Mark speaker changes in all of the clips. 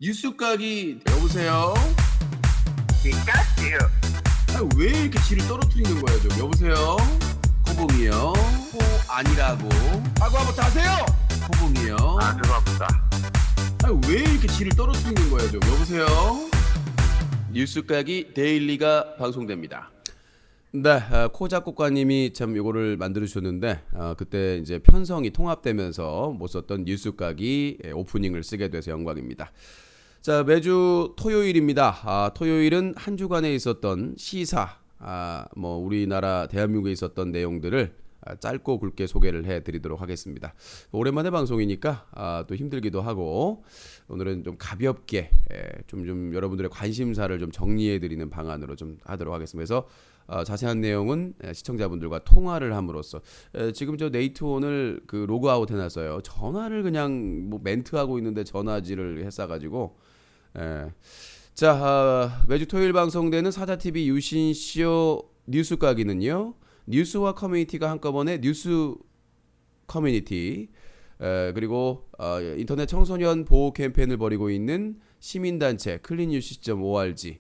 Speaker 1: 뉴스까기 여보세요?
Speaker 2: 피카츄.
Speaker 1: 왜 이렇게 지를 떨어뜨리는 거야 좀 여보세요? 코봉이요? 아니라고. 한번 다세요. 코봉이요?
Speaker 2: 그거 아프다.
Speaker 1: 왜 이렇게 지를 떨어뜨리는 거야 좀 여보세요? 뉴스까기 데일리가 방송됩니다. 네, 코 작곡가님이 참 요거를 만들어 주셨는데 그때 이제 편성이 통합되면서 못 썼던 뉴스까기 오프닝을 쓰게 돼서 영광입니다. 자, 매주 토요일입니다. 토요일은 한 주간에 있었던 시사, 뭐 우리나라 대한민국에 있었던 내용들을 짧고 굵게 소개를 해드리도록 하겠습니다. 오랜만에 방송이니까 또 힘들기도 하고 오늘은 좀 가볍게 좀 여러분들의 관심사를 좀 정리해드리는 방안으로 좀 하도록 하겠습니다. 그래서 자세한 내용은 시청자분들과 통화를 함으로써 지금 저 네이트온을 그 로그아웃 해놨어요. 전화를 그냥 뭐 멘트하고 있는데 전화질을 했어가지고 자, 매주 토요일 방송되는 사자TV 유신쇼 뉴스까기는요, 뉴스와 커뮤니티가 한꺼번에 뉴스 커뮤니티, 그리고 인터넷 청소년 보호 캠페인을 벌이고 있는 시민단체 cleanUC.org,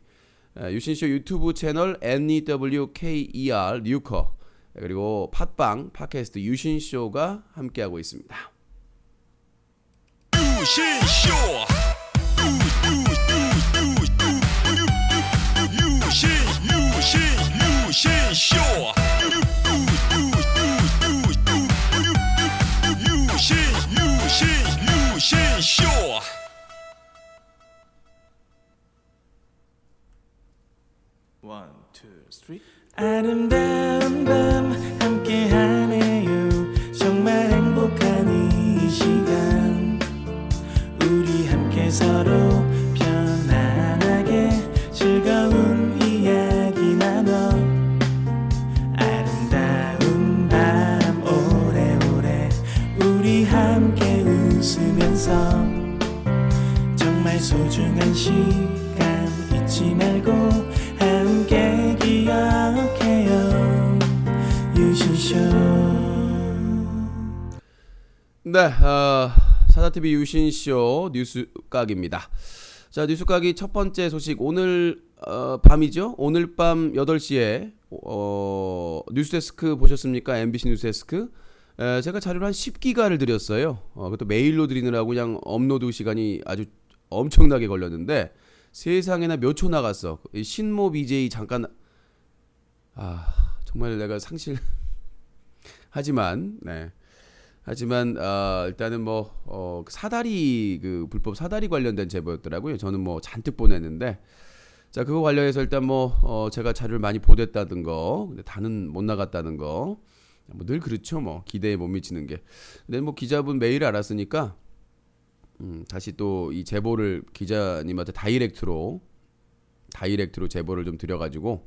Speaker 1: 유신쇼 유튜브 채널 NEWKER 뉴커, 그리고 팟빵 팟캐스트 유신쇼가 함께하고 있습니다.
Speaker 3: 유신쇼 유신쇼 유신쇼
Speaker 4: One, two, three. 아름다운 밤 함께하네요. 정말 행복한 이 시간. 우리 함께 서로 편안하게 즐거운 이야기 나눠. 아름다운 밤 오래오래 우리 함께 웃으면서 정말 소중한 시간 잊지 말고 함께 기억해요. 유신쇼.
Speaker 1: 네, 사자TV 유신쇼 뉴스각입니다. 자, 뉴스각이 첫 번째 소식, 오늘 밤이죠? 오늘 밤 8시에 뉴스데스크 보셨습니까? MBC 뉴스데스크. 제가 자료를 한 10기가를 드렸어요. 그것도 메일로 드리느라고 그냥 업로드 시간이 아주 엄청나게 걸렸는데 세상에나 몇 초 나갔어. 신모 BJ 잠깐, 정말 내가 상실 하지만 일단은 뭐 사다리, 그 불법 사다리 관련된 제보였더라고요. 저는 뭐 잔뜩 보냈는데, 자, 그거 관련해서 일단 뭐 제가 자료를 많이 보냈다는 거, 근데 다는 못 나갔다는 거, 뭐 늘 그렇죠. 뭐 기대에 못 미치는 게. 근데 뭐 기자분 메일을 알았으니까 다시 또 이 제보를 기자님한테 다이렉트로 제보를 좀 드려가지고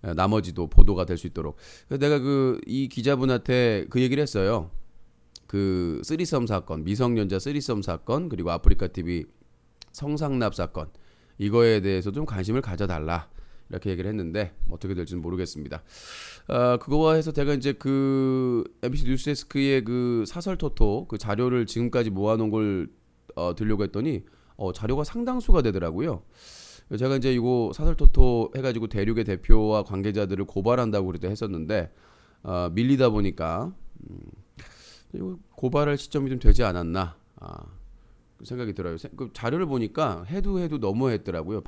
Speaker 1: 나머지도 보도가 될 수 있도록. 그래서 내가 이 기자분한테 그 얘기를 했어요. 그 쓰리썸 사건, 미성년자 쓰리썸 사건, 그리고 아프리카 TV 성상납 사건, 이거에 대해서 좀 관심을 가져달라, 이렇게 얘기를 했는데 어떻게 될지는 모르겠습니다. 그거와 해서 제가 이제 그 MBC 뉴스데스크의 그 사설 토토 그 자료를 지금까지 모아놓은 걸 들려고 했더니 자료가 상당수가 되더라고요. 제가 이제 이거 사설 토토 해가지고 대륙의 대표와 관계자들을 고발한다고 그래도 했었는데 밀리다 보니까 이거 고발할 시점이 좀 되지 않았나 그 생각이 들어요. 그 자료를 보니까 해도 너무했더라고요.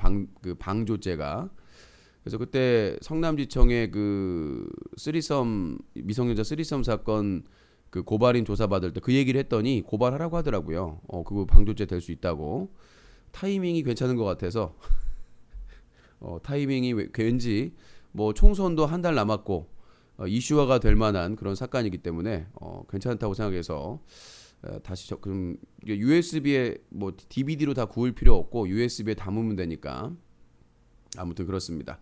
Speaker 1: 방조죄가. 그래서 그때 성남지청의 그 미성년자 쓰리썸 사건 그 고발인 조사받을 때 그 얘기를 했더니 고발하라고 하더라고요. 그거 방조죄 될 수 있다고. 타이밍이 괜찮은 것 같아서 타이밍이 왠지 뭐 총선도 한 달 남았고 이슈화가 될 만한 그런 사건이기 때문에 괜찮다고 생각해서 다시 그럼 USB에 뭐 DVD로 다 구울 필요 없고 USB에 담으면 되니까 아무튼 그렇습니다.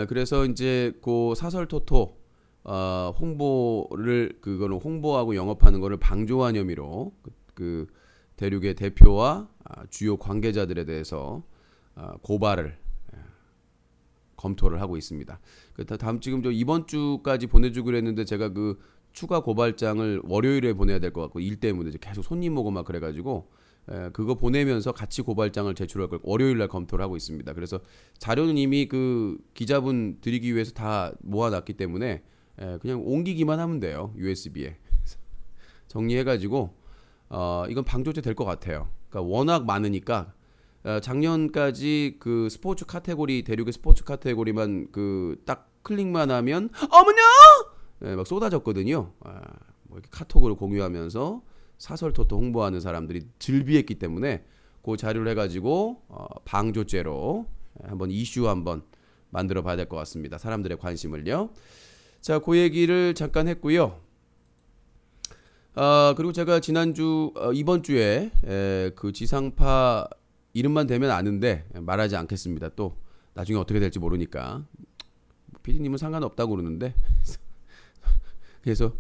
Speaker 1: 그래서 이제 그 사설 토토 홍보를 그거는 홍보하고 영업하는 거를 방조한 혐의로 그 대륙의 대표와 주요 관계자들에 대해서 고발을 검토를 하고 있습니다. 다음 지금 이번 주까지 보내주기로 했는데 제가 그 추가 고발장을 월요일에 보내야 될 것 같고 일 때문에 계속 손님 오고 막 그래가지고 그거 보내면서 같이 고발장을 제출할 걸 월요일 날 검토를 하고 있습니다. 그래서 자료는 이미 그 기자분 드리기 위해서 다 모아놨기 때문에 그냥 옮기기만 하면 돼요. USB에 정리해가지고 이건 방조제 될 것 같아요. 그러니까 워낙 많으니까 작년까지 그 스포츠 카테고리 대륙의 스포츠 카테고리만 그 딱 클릭만 하면 어머냐 막 쏟아졌거든요. 뭐 이렇게 카톡으로 공유하면서 사설토토 홍보하는 사람들이 즐비했기 때문에 그 자료를 해가지고 방조죄로 한번 이슈 한번 만들어 봐야 될 것 같습니다. 사람들의 관심을요. 자, 그 얘기를 잠깐 했고요. 그리고 제가 지난주 이번 주에 그 지상파 이름만 대면 아는데 말하지 않겠습니다. 또 나중에 어떻게 될지 모르니까 PD님은 상관없다고 그러는데 그래서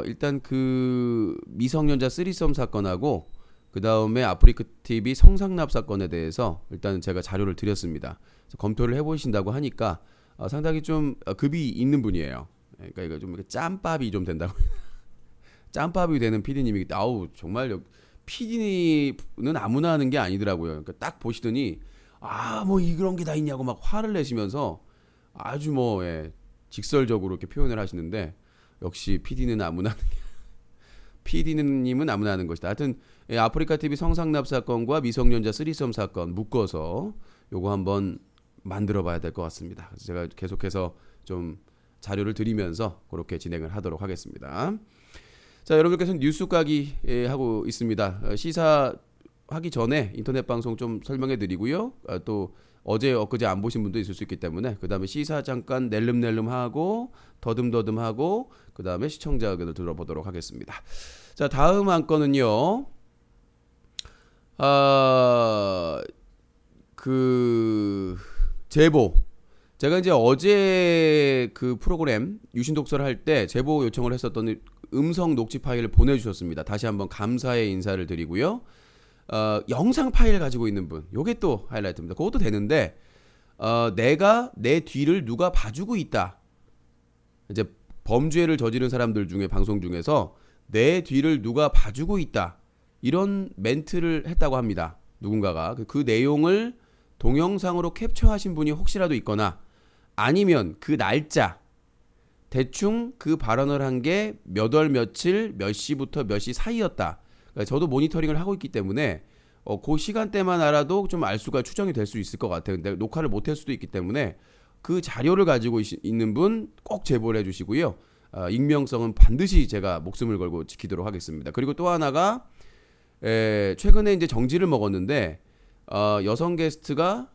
Speaker 1: 일단 그 미성년자 쓰리썸 사건하고 그 다음에 아프리카 TV 성상납 사건에 대해서 일단 제가 자료를 드렸습니다. 검토를 해보신다고 하니까 상당히 좀 급이 있는 분이에요. 그러니까 이거 좀 짬밥이 좀 된다고. 짬밥이 되는 PD님이 아우 정말 PD는 아무나 하는 게 아니더라고요. 그러니까 딱 보시더니 뭐 이런 게 다 있냐고 막 화를 내시면서 아주 뭐 직설적으로 이렇게 표현을 하시는데 역시 PD는 아무나 하는 게 PD님은 아무나 하는 것이다. 하여튼 아프리카 TV 성상납 사건과 미성년자 쓰리썸 사건 묶어서 요거 한번 만들어봐야 될 것 같습니다. 그래서 제가 계속해서 좀 자료를 드리면서 그렇게 진행을 하도록 하겠습니다. 자, 여러분께서는 뉴스 까기 하고 있습니다. 시사 하기 전에 인터넷 방송 좀 설명해 드리고요. 또 어제 엊그제 안 보신 분도 있을 수 있기 때문에 그 다음에 시사 잠깐 낼름낼름 하고 더듬더듬 하고 그 다음에 시청자 의견을 들어보도록 하겠습니다. 자, 다음 안건은요. 그 제보. 제가 이제 어제 그 프로그램 유신 독서를 할 때 제보 요청을 했었더니 음성 녹취 파일을 보내주셨습니다. 다시 한번 감사의 인사를 드리고요. 영상 파일 가지고 있는 분, 요게 또 하이라이트입니다. 그것도 되는데 내가 내 뒤를 누가 봐주고 있다. 이제 범죄를 저지른 사람들 중에 방송 중에서 내 뒤를 누가 봐주고 있다. 이런 멘트를 했다고 합니다. 누군가가 그 내용을 동영상으로 캡처하신 분이 혹시라도 있거나 아니면 그 날짜 대충 그 발언을 한 게 몇 월 며칠 몇 시부터 몇 시 사이였다. 그러니까 저도 모니터링을 하고 있기 때문에 그 시간대만 알아도 좀 알 수가 추정이 될 수 있을 것 같아요. 근데 녹화를 못할 수도 있기 때문에 그 자료를 가지고 있는 분 꼭 제보를 해주시고요. 익명성은 반드시 제가 목숨을 걸고 지키도록 하겠습니다. 그리고 또 하나가 최근에 이제 정지를 먹었는데 여성 게스트가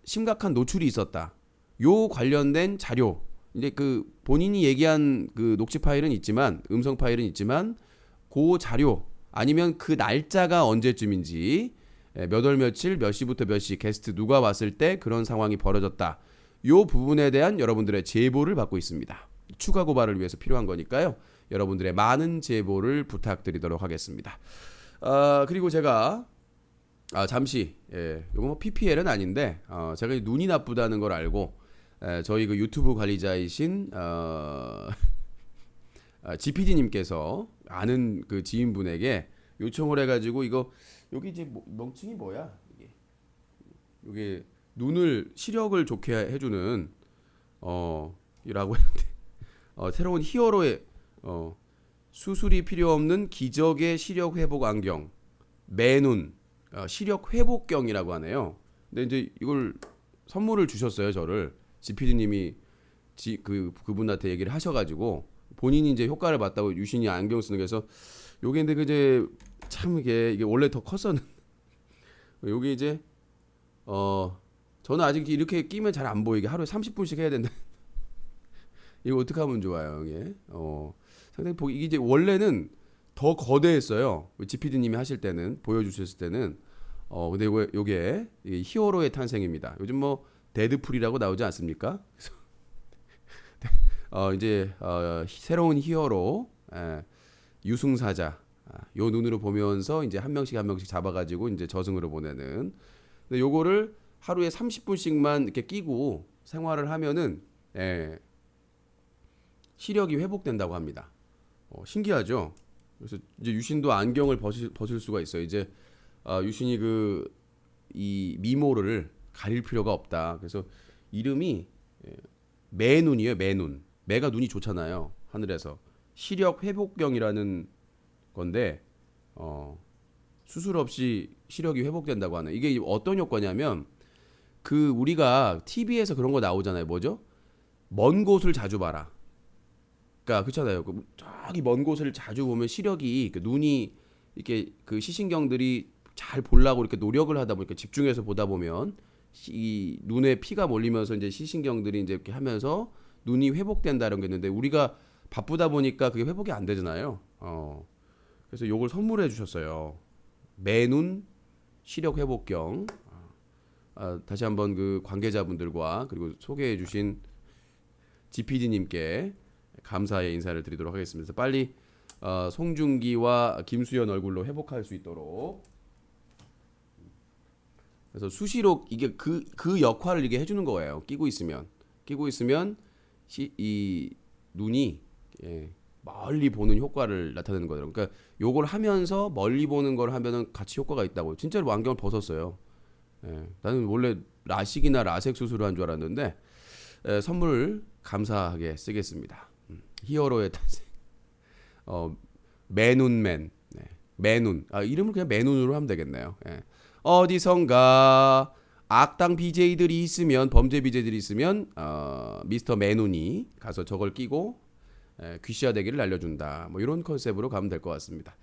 Speaker 1: 심각한 노출이 있었다. 요 관련된 자료. 이제 그 본인이 얘기한 그 녹취 파일은 있지만 음성 파일은 있지만 그 자료 아니면 그 날짜가 언제쯤인지 몇 월 며칠 몇 시부터 몇 시 게스트 누가 왔을 때 그런 상황이 벌어졌다. 요 부분에 대한 여러분들의 제보를 받고 있습니다. 추가 고발을 위해서 필요한 거니까요. 여러분들의 많은 제보를 부탁드리도록 하겠습니다. 그리고 제가 잠시 요거 뭐 PPL은 아닌데 제가 눈이 나쁘다는 걸 알고 저희 그 유튜브 관리자이신 GPD님께서 아는 그 지인분에게 요청을 해가지고 여기 이제 명칭이 뭐야 이게 눈을 시력을 좋게 해주는 이라고 했는데 새로운 히어로의 수술이 필요 없는 기적의 시력 회복 안경 매눈 시력 회복경이라고 하네요. 근데 이제 이걸 선물을 주셨어요. 저를 GPD님이 그분한테 얘기를 하셔가지고 본인이 이제 효과를 봤다고 유신이 안경 쓰는 게 해서 요게 근데 이제 참 이게 원래 더 컸었는데 요게 이제 저는 아직 이렇게 끼면 잘 안 보이게 하루에 30분씩 해야 된다. 이거 어떻게 하면 좋아요, 이게? 상당히 이게 이제 원래는 더 거대했어요. GPD님이 하실 때는 보여주셨을 때는 근데 요게 히어로의 탄생입니다. 요즘 뭐 데드풀이라고 나오지 않습니까? 이제 새로운 히어로 유승사자 요 눈으로 보면서 이제 한 명씩 잡아가지고 이제 저승으로 보내는. 근데 요거를 하루에 30분씩만 이렇게 끼고 생활을 하면은 시력이 회복된다고 합니다. 신기하죠? 그래서 이제 유신도 안경을 벗을 수가 있어요. 이제 유신이 이 미모를 가릴 필요가 없다. 그래서 이름이 매눈이에요. 매눈. 매가 눈이 좋잖아요. 하늘에서 시력 회복경이라는 건데 수술 없이 시력이 회복된다고 하는. 이게 어떤 효과냐면 우리가 TV에서 그런 거 나오잖아요. 뭐죠? 먼 곳을 자주 봐라. 그러니까 그렇잖아요. 저기 먼 곳을 자주 보면 시력이 눈이 이렇게 시신경들이 잘 보려고 이렇게 노력을 하다 보니까 집중해서 보다 보면 이 눈에 피가 몰리면서 이제 시신경들이 이제 이렇게 하면서 눈이 회복된다는 게 있는데 우리가 바쁘다 보니까 그게 회복이 안 되잖아요. 그래서 요걸 선물해 주셨어요. 매눈 시력 회복경. 다시 한번 관계자분들과 그리고 소개해 주신 GPD님께 감사의 인사를 드리도록 하겠습니다. 빨리 송중기와 김수현 얼굴로 회복할 수 있도록. 그래서 수시로 이게 그 역할을 이게 해주는 거예요. 끼고 있으면 이 눈이 멀리 보는 효과를 나타내는 거예요. 그러니까 요걸 하면서 멀리 보는 걸 하면은 같이 효과가 있다고. 진짜로 안경을 벗었어요. 나는 원래 라식이나 라섹 수술을 한 줄 알았는데 선물 감사하게 쓰겠습니다. 히어로의 탄생. 매눈맨. 매눈. 이름을 그냥 매눈으로 하면 되겠네요. 어디선가 악당 BJ들이 있으면, 범죄 BJ들이 있으면 미스터 매눈이 가서 저걸 끼고 귀시화되기를 알려준다. 뭐 이런 컨셉으로 가면 될 것 같습니다.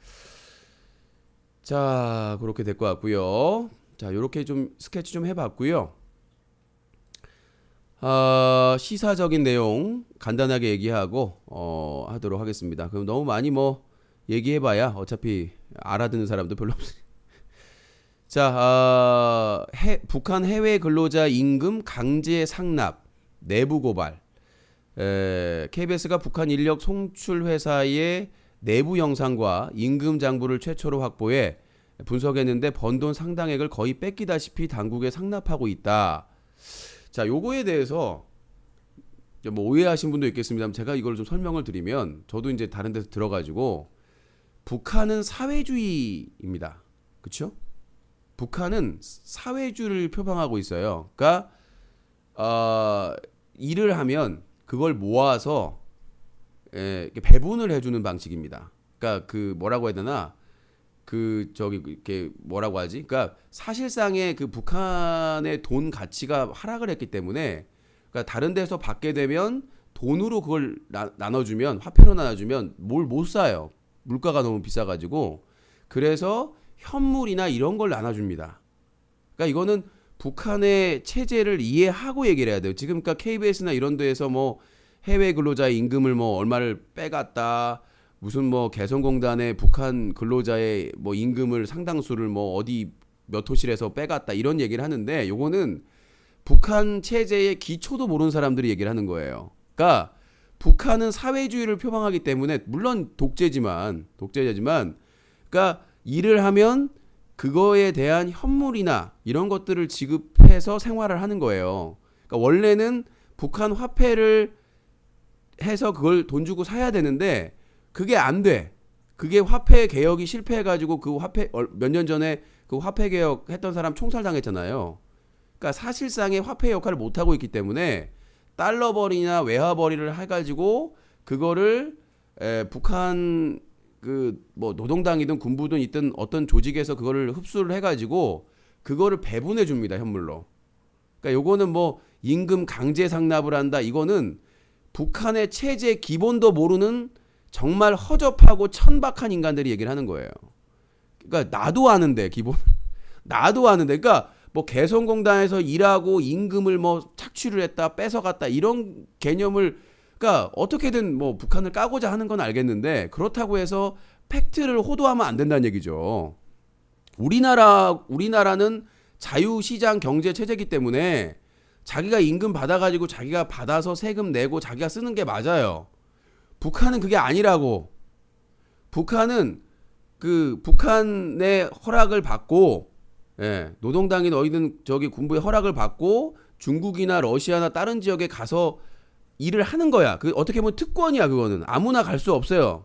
Speaker 1: 자, 그렇게 될 것 같고요. 자, 이렇게 좀 스케치 좀 해봤고요. 시사적인 내용 간단하게 얘기하고 하도록 하겠습니다. 그럼 너무 많이 얘기해봐야 어차피 알아듣는 사람도 별로 없으니까. 자, 북한 해외 근로자 임금 강제 상납 내부 고발. KBS가 북한 인력 송출 회사의 내부 영상과 임금 장부를 최초로 확보해 분석했는데 번 돈 상당액을 거의 뺏기다시피 당국에 상납하고 있다. 자, 요거에 대해서 오해하신 분도 있겠습니다만 제가 이걸 좀 설명을 드리면, 저도 이제 다른 데서 들어가지고 북한은 사회주의입니다. 그렇죠? 북한은 사회주의를 표방하고 있어요. 그러니까 일을 하면 그걸 모아서 배분을 해주는 방식입니다. 그러니까 뭐라고 해야 되나? 이렇게 뭐라고 하지? 그러니까 사실상의 북한의 돈 가치가 하락을 했기 때문에, 그러니까 다른 데서 받게 되면 돈으로 그걸 나눠주면, 화폐로 나눠주면 뭘 못 사요. 물가가 너무 비싸가지고. 그래서 현물이나 이런 걸 나눠줍니다. 그러니까 이거는 북한의 체제를 이해하고 얘기를 해야 돼요. 지금 그러니까 KBS나 이런 데에서 해외 근로자의 임금을 얼마를 빼갔다, 무슨 개성공단에 북한 근로자의 임금을 상당수를 어디 몇 호실에서 빼갔다, 이런 얘기를 하는데, 요거는 북한 체제의 기초도 모르는 사람들이 얘기를 하는 거예요. 그러니까 북한은 사회주의를 표방하기 때문에, 물론 독재지만, 그러니까 일을 하면 그거에 대한 현물이나 이런 것들을 지급해서 생활을 하는 거예요. 그러니까 원래는 북한 화폐를 해서 그걸 돈 주고 사야 되는데 그게 안 돼. 그게 화폐 개혁이 실패해가지고 그 화폐 몇 년 전에 그 화폐 개혁 했던 사람 총살당했잖아요. 그러니까 사실상의 화폐 역할을 못 하고 있기 때문에 달러벌이나 외화벌이를 해가지고 그거를 북한 노동당이든 군부든 있든 어떤 조직에서 그거를 흡수를 해가지고 그거를 배분해 줍니다, 현물로. 그러니까 요거는 임금 강제 상납을 한다. 이거는 북한의 체제 기본도 모르는 정말 허접하고 천박한 인간들이 얘기를 하는 거예요. 그러니까 나도 아는데 그러니까 개성공단에서 일하고 임금을 착취를 했다, 뺏어갔다, 이런 개념을, 그러니까 어떻게든 북한을 까고자 하는 건 알겠는데, 그렇다고 해서 팩트를 호도하면 안 된다는 얘기죠. 우리나라는 자유시장 경제 체제이기 때문에 자기가 임금 받아가지고 자기가 받아서 세금 내고 자기가 쓰는 게 맞아요. 북한은 그게 아니라고. 북한은 북한의 허락을 받고, 노동당이 너희든 군부의 허락을 받고 중국이나 러시아나 다른 지역에 가서 일을 하는 거야. 어떻게 보면 특권이야. 그거는 아무나 갈 수 없어요.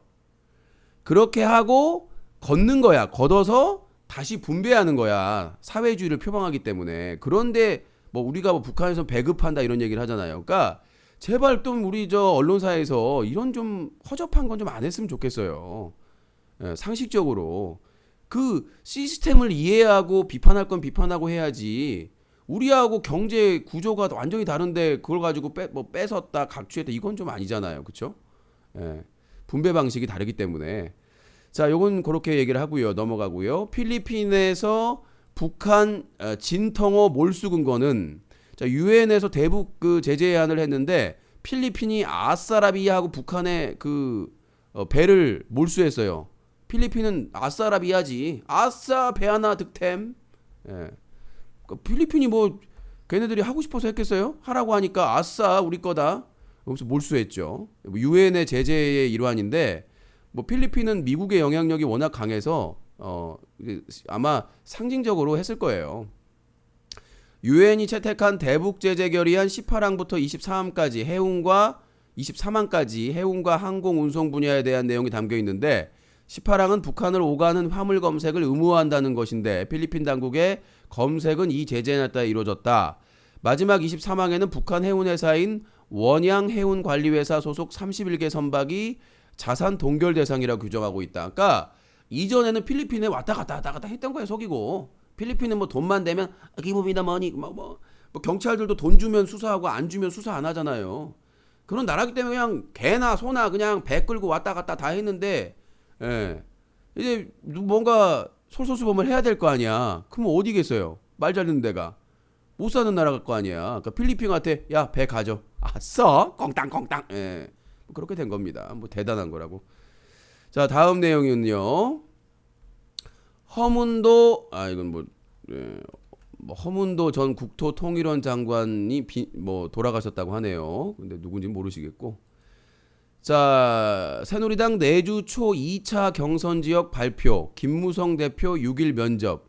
Speaker 1: 그렇게 하고 걷는 거야. 걷어서 다시 분배하는 거야. 사회주의를 표방하기 때문에. 그런데 뭐 우리가 뭐 북한에서 배급한다 이런 얘기를 하잖아요. 그러니까 제발 좀 우리 저 언론사에서 이런 좀 허접한 건 좀 안 했으면 좋겠어요. 예, 상식적으로 그 시스템을 이해하고 비판할 건 비판하고 해야지. 우리하고 경제 구조가 완전히 다른데 그걸 가지고 뭐 뺏었다 각취했다 이건 좀 아니잖아요. 그렇죠? 예, 분배 방식이 다르기 때문에. 자, 요건 그렇게 얘기를 하고요. 넘어가고요. 필리핀에서 북한 진텅어 몰수 근거는 자, 유엔에서 대북 그 제재안을 했는데 필리핀이 아싸라비아하고 북한의 그 배를 몰수했어요. 필리핀은 아싸라비아지. 아싸 배 하나 득템. 예. 그 필리핀이 뭐 걔네들이 하고 싶어서 했겠어요? 하라고 하니까 아싸 우리 거다. 여기서 몰수했죠. 유엔의 제재의 일환인데 뭐 필리핀은 미국의 영향력이 워낙 강해서 아마 상징적으로 했을 거예요. 유엔이 채택한 대북 제재 결의안 18항부터 24항까지 해운과 23항까지 해운과 항공 운송 분야에 대한 내용이 담겨 있는데 18항은 북한을 오가는 화물 검색을 의무화한다는 것인데 필리핀 당국의 검색은 이 제재에 따라 이루어졌다. 마지막 23항에는 북한 해운회사인 원양해운관리회사 소속 31개 선박이 자산 동결 대상이라고 규정하고 있다. 그러니까 이전에는 필리핀에 왔다 갔다 했던 거야 속이고. 필리핀은 뭐 돈만 되면 기봅니다 머니 뭐 경찰들도 돈 주면 수사하고 안 주면 수사 안 하잖아요. 그런 나라기 때문에 그냥 개나 소나 그냥 배 끌고 왔다 갔다 다 했는데 예. 이제 뭔가 솔선수범을 해야 될 거 아니야. 그럼 어디겠어요? 말 잘 듣는 데가 못 사는 나라일 거 아니야. 그러니까 필리핀한테 야 배 가져. 써 꽁땅꽁땅. 예. 그렇게 된 겁니다. 뭐 대단한 거라고. 자, 다음 내용은요. 허문도 이건 뭐 허문도 전 국토통일원 장관이 뭐 돌아가셨다고 하네요. 근데 누군지 모르시겠고. 자, 새누리당 내주 초 2차 경선 지역 발표. 김무성 대표 6일 면접.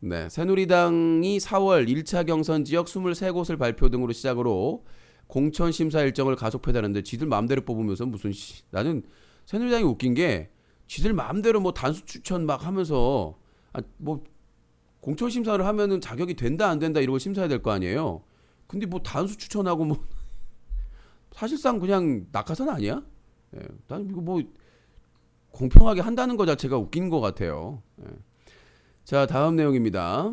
Speaker 1: 네, 새누리당이 4월 1차 경선 지역 23곳을 발표 등으로 시작으로 공천 심사 일정을 가속해달는데 지들 마음대로 뽑으면서 무슨 나는 새누리당이 웃긴 게 지들 마음대로 뭐 단수 추천 막 하면서 뭐 공천 심사를 하면은 자격이 된다 안 된다 이런 걸 심사해야 될 거 아니에요. 근데 뭐 단수 추천하고 뭐 사실상 그냥 낙하산 아니야? 예, 난 이거 뭐 공평하게 한다는 것 자체가 웃긴 것 같아요. 예. 자, 다음 내용입니다.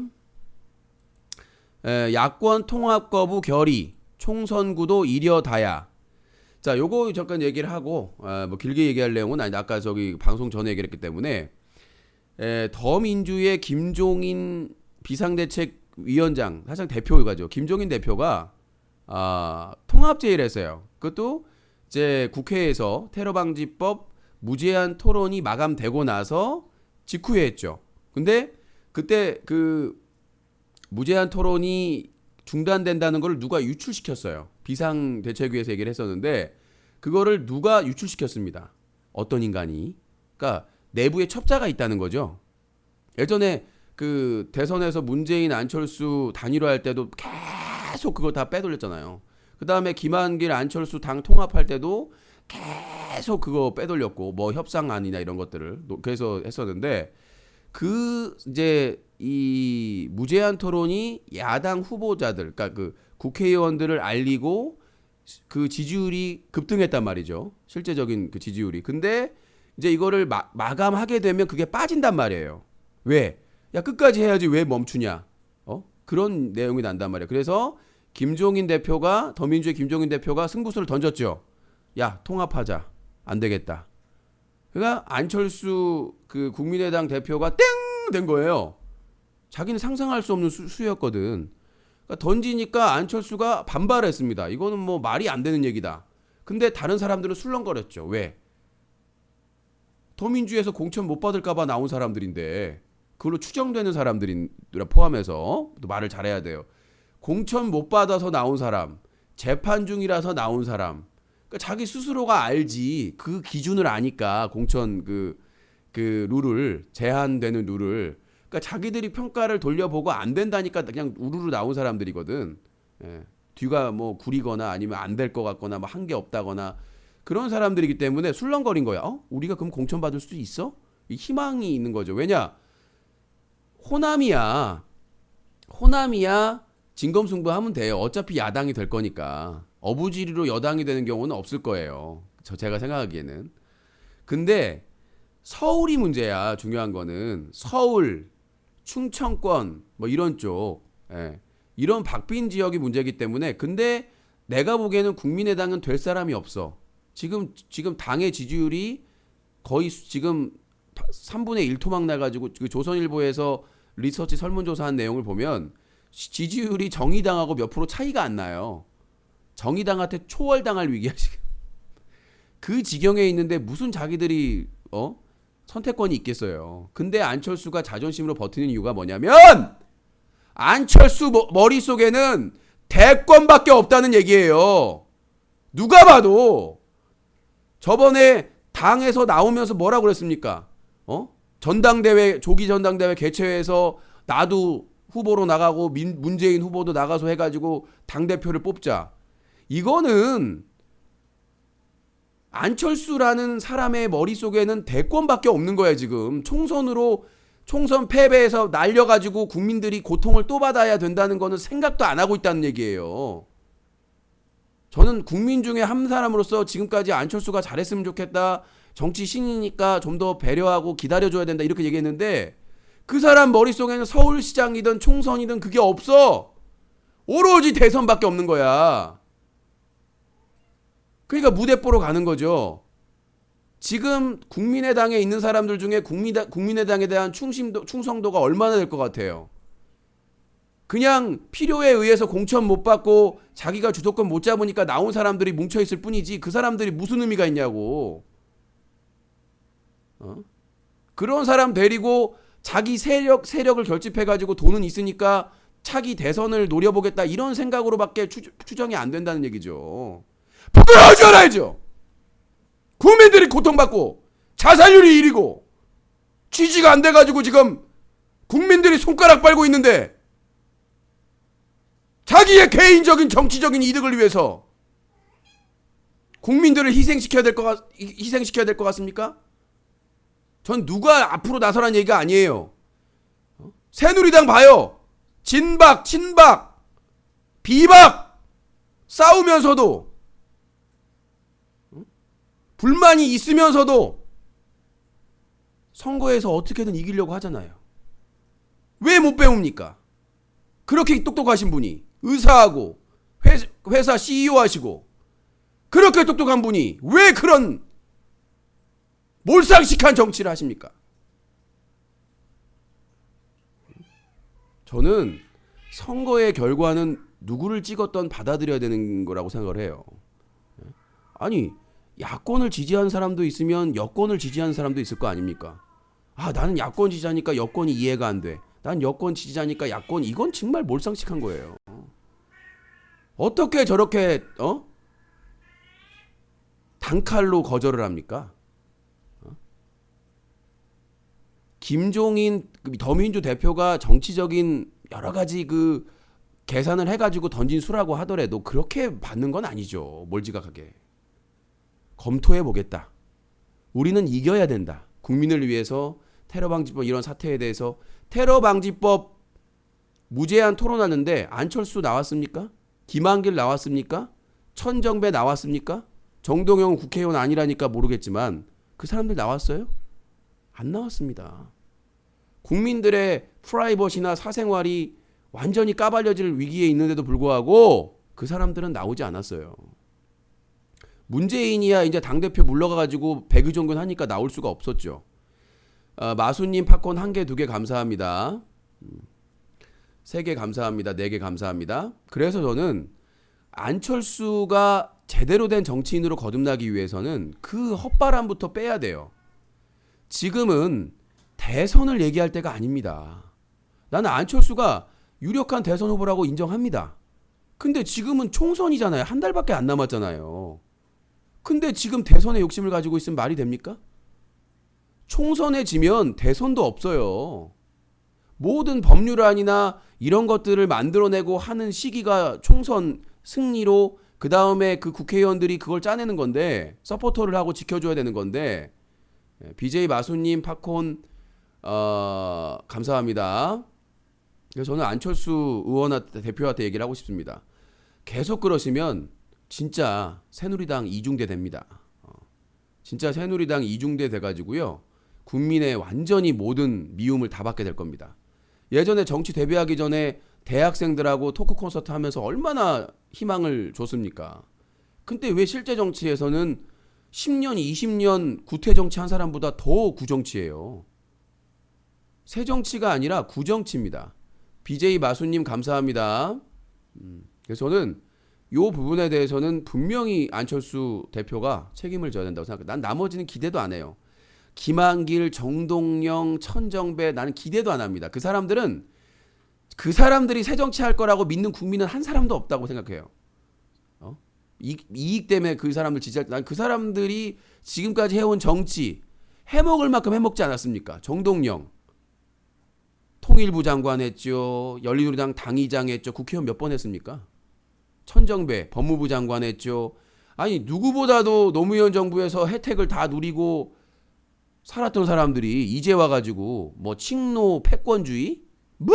Speaker 1: 야권 통합 거부 결의 총선구도 이려다야. 자, 요거 잠깐 얘기를 하고 뭐 길게 얘기할 내용은 아니 아까 저기 방송 전에 얘기했기 때문에 더민주의 김종인 비상대책위원장 사실 대표가죠. 김종인 대표가 통합 제의를 했어요. 그것도 이제 국회에서 테러방지법 무제한 토론이 마감되고 나서 직후에 했죠. 근데 그때 그 무제한 토론이 중단된다는 걸 누가 유출시켰어요. 비상대책위에서 얘기를 했었는데 그거를 누가 유출시켰습니다. 어떤 인간이. 그러니까 내부에 첩자가 있다는 거죠. 예전에 그 대선에서 문재인 안철수 단일화할 때도 계속 그거 다 빼돌렸잖아요. 그 다음에 김한길 안철수 당 통합할 때도 계속 그거 빼돌렸고 뭐 협상안이나 이런 것들을 그래서 했었는데 그 이제 이 무제한 토론이 야당 후보자들 그러니까 그 국회의원들을 알리고 그 지지율이 급등했단 말이죠. 실제적인 그 지지율이. 근데 이제 이거를 마감하게 되면 그게 빠진단 말이에요. 왜? 야 끝까지 해야지 왜 멈추냐? 그런 내용이 난단 말이에요. 그래서 김종인 대표가 더민주의 김종인 대표가 승부수를 던졌죠. 야 통합하자. 안 되겠다. 그러니까 안철수 그 국민의당 대표가 땡 된 거예요. 자기는 상상할 수 없는 수였거든. 그러니까 던지니까 안철수가 반발했습니다. 이거는 뭐 말이 안 되는 얘기다. 근데 다른 사람들은 술렁거렸죠. 왜? 더민주에서 공천 못 받을까봐 나온 사람들인데 그걸로 추정되는 사람들이 포함해서 또 말을 잘해야 돼요. 공천 못 받아서 나온 사람, 재판 중이라서 나온 사람. 그러니까 자기 스스로가 알지 그 기준을 아니까 공천 그 룰을 제한되는 룰을. 그러니까 자기들이 평가를 돌려보고 안 된다니까 그냥 우르르 나온 사람들이거든. 예. 뒤가 뭐 구리거나 아니면 안 될 것 같거나 뭐 한 게 없다거나 그런 사람들이기 때문에 술렁거린 거야. 우리가 그럼 공천 받을 수 있어? 이 희망이 있는 거죠. 왜냐? 호남이야 진검승부하면 돼요. 어차피 야당이 될 거니까. 어부지리로 여당이 되는 경우는 없을 거예요. 제가 생각하기에는. 근데 서울이 문제야. 중요한 거는 서울, 충청권 뭐 이런 쪽, 이런 박빈 지역이 문제이기 때문에. 근데 내가 보기에는 국민의당은 될 사람이 없어. 지금 당의 지지율이 거의 지금 3분의 1 토막 나가지고 그 조선일보에서 리서치 설문조사한 내용을 보면 지지율이 정의당하고 몇 프로 차이가 안 나요. 정의당한테 초월당할 위기야 지금. 그 지경에 있는데 무슨 자기들이 선택권이 있겠어요. 근데 안철수가 자존심으로 버티는 이유가 뭐냐면 안철수 머릿속에는 대권밖에 없다는 얘기예요. 누가 봐도. 저번에 당에서 나오면서 뭐라고 그랬습니까? 전당대회, 조기 전당대회 개최해서 나도 후보로 나가고 문재인 후보도 나가서 해가지고 당대표를 뽑자. 이거는 안철수라는 사람의 머릿속에는 대권밖에 없는 거야 지금. 총선 패배해서 날려가지고 국민들이 고통을 또 받아야 된다는 거는 생각도 안 하고 있다는 얘기예요. 저는 국민 중에 한 사람으로서 지금까지 안철수가 잘했으면 좋겠다. 정치 신이니까 좀 더 배려하고 기다려줘야 된다. 이렇게 얘기했는데 그 사람 머릿속에는 서울시장이든 총선이든 그게 없어. 오로지 대선밖에 없는 거야. 그러니까 무대뽀로 가는 거죠. 지금 국민의당에 있는 사람들 중에 국민의당에 대한 충성도가 얼마나 될 것 같아요? 그냥 필요에 의해서 공천 못 받고 자기가 주도권 못 잡으니까 나온 사람들이 뭉쳐있을 뿐이지 그 사람들이 무슨 의미가 있냐고. 그런 사람 데리고 자기 세력을 결집해가지고 돈은 있으니까 차기 대선을 노려보겠다 이런 생각으로밖에 추정이 안 된다는 얘기죠. 부끄러워하지 말아야죠. 국민들이 고통받고 자살률이 1위고 취지가 안 돼가지고 지금 국민들이 손가락 빨고 있는데 자기의 개인적인 정치적인 이득을 위해서 국민들을 희생시켜야 될 것 같습니까? 전 누가 앞으로 나서라는 얘기가 아니에요. 새누리당 봐요. 진박, 친박, 비박 싸우면서도 불만이 있으면서도 선거에서 어떻게든 이기려고 하잖아요. 왜 못 배웁니까? 그렇게 똑똑하신 분이 의사하고 회사 CEO 하시고 그렇게 똑똑한 분이 왜 그런 몰상식한 정치를 하십니까? 저는 선거의 결과는 누구를 찍었던 받아들여야 되는 거라고 생각을 해요. 아니 야권을 지지하는 사람도 있으면 여권을 지지하는 사람도 있을 거 아닙니까? 나는 야권 지지자니까 여권이 이해가 안 돼. 난 여권 지지자니까 야권. 이건 정말 몰상식한 거예요. 어떻게 저렇게 단칼로 거절을 합니까? 김종인 더민주 대표가 정치적인 여러 가지 그 계산을 해가지고 던진 수라고 하더라도 그렇게 받는 건 아니죠. 몰지각하게. 검토해 보겠다. 우리는 이겨야 된다. 국민을 위해서 테러방지법 이런 사태에 대해서 테러방지법 무제한 토론하는데 안철수 나왔습니까? 김한길 나왔습니까? 천정배 나왔습니까? 정동영 국회의원 아니라니까 모르겠지만 그 사람들 나왔어요? 안 나왔습니다. 국민들의 프라이버시나 사생활이 완전히 까발려질 위기에 있는데도 불구하고 그 사람들은 나오지 않았어요. 문재인이야 이제 당대표 물러가가지고 백의종군 하니까 나올 수가 없었죠. 마수님 팝콘 1개, 2개 감사합니다. 3개 감사합니다. 4개 감사합니다. 그래서 저는 안철수가 제대로 된 정치인으로 거듭나기 위해서는 그 헛바람부터 빼야 돼요. 지금은 대선을 얘기할 때가 아닙니다. 나는 안철수가 유력한 대선 후보라고 인정합니다. 근데 지금은 총선이잖아요. 한 달밖에 안 남았잖아요. 근데 지금 대선에 욕심을 가지고 있으면 말이 됩니까? 총선에 지면 대선도 없어요. 모든 법률안이나 이런 것들을 만들어내고 하는 시기가 총선 승리로 그 다음에 그 국회의원들이 그걸 짜내는 건데 서포터를 하고 지켜줘야 되는 건데 BJ 마수님 팝콘 감사합니다. 그래서 저는 안철수 의원한테 대표한테 얘기를 하고 싶습니다. 계속 그러시면 진짜 새누리당 이중대 됩니다. 진짜 새누리당 이중대 돼가지고요. 국민의 완전히 모든 미움을 다 받게 될 겁니다. 예전에 정치 데뷔하기 전에 대학생들하고 토크 콘서트 하면서 얼마나 희망을 줬습니까? 근데 왜 실제 정치에서는 10년, 20년 구태 정치 한 사람보다 더 구정치예요. 새 정치가 아니라 구정치입니다. BJ 마수님 감사합니다. 그래서 저는 이 부분에 대해서는 분명히 안철수 대표가 책임을 져야 된다고 생각해요. 난 나머지는 기대도 안 해요. 김한길, 정동영, 천정배 나는 기대도 안 합니다. 그 사람들이 새 정치할 거라고 믿는 국민은 한 사람도 없다고 생각해요. 이익 때문에 그 사람들 지지할 때 난 그 사람들이 지금까지 해온 정치 해먹을 만큼 해먹지 않았습니까? 정동영 통일부 장관 했죠. 열린우리당 당의장 했죠. 국회의원 몇 번 했습니까? 천정배 법무부 장관 했죠. 아니 누구보다도 노무현 정부에서 혜택을 다 누리고 살았던 사람들이 이제 와가지고 뭐 친노 패권주의? 뭐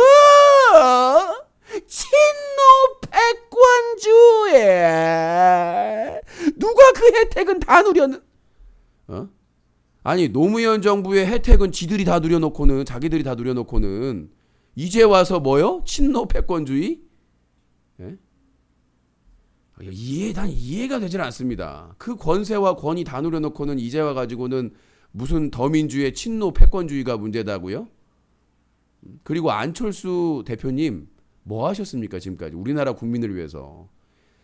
Speaker 1: 친노 패권주의 누가 그 혜택은 다 누렸는? 아니 노무현 정부의 혜택은 지들이 다 누려놓고는 자기들이 다 누려놓고는 이제 와서 뭐요? 친노 패권주의? 예? 난 이해가 되질 않습니다. 그 권세와 권위 다 누려놓고는 이제 와가지고는 무슨 더민주의 친노 패권주의가 문제다고요? 그리고 안철수 대표님 뭐 하셨습니까 지금까지 우리나라 국민을 위해서?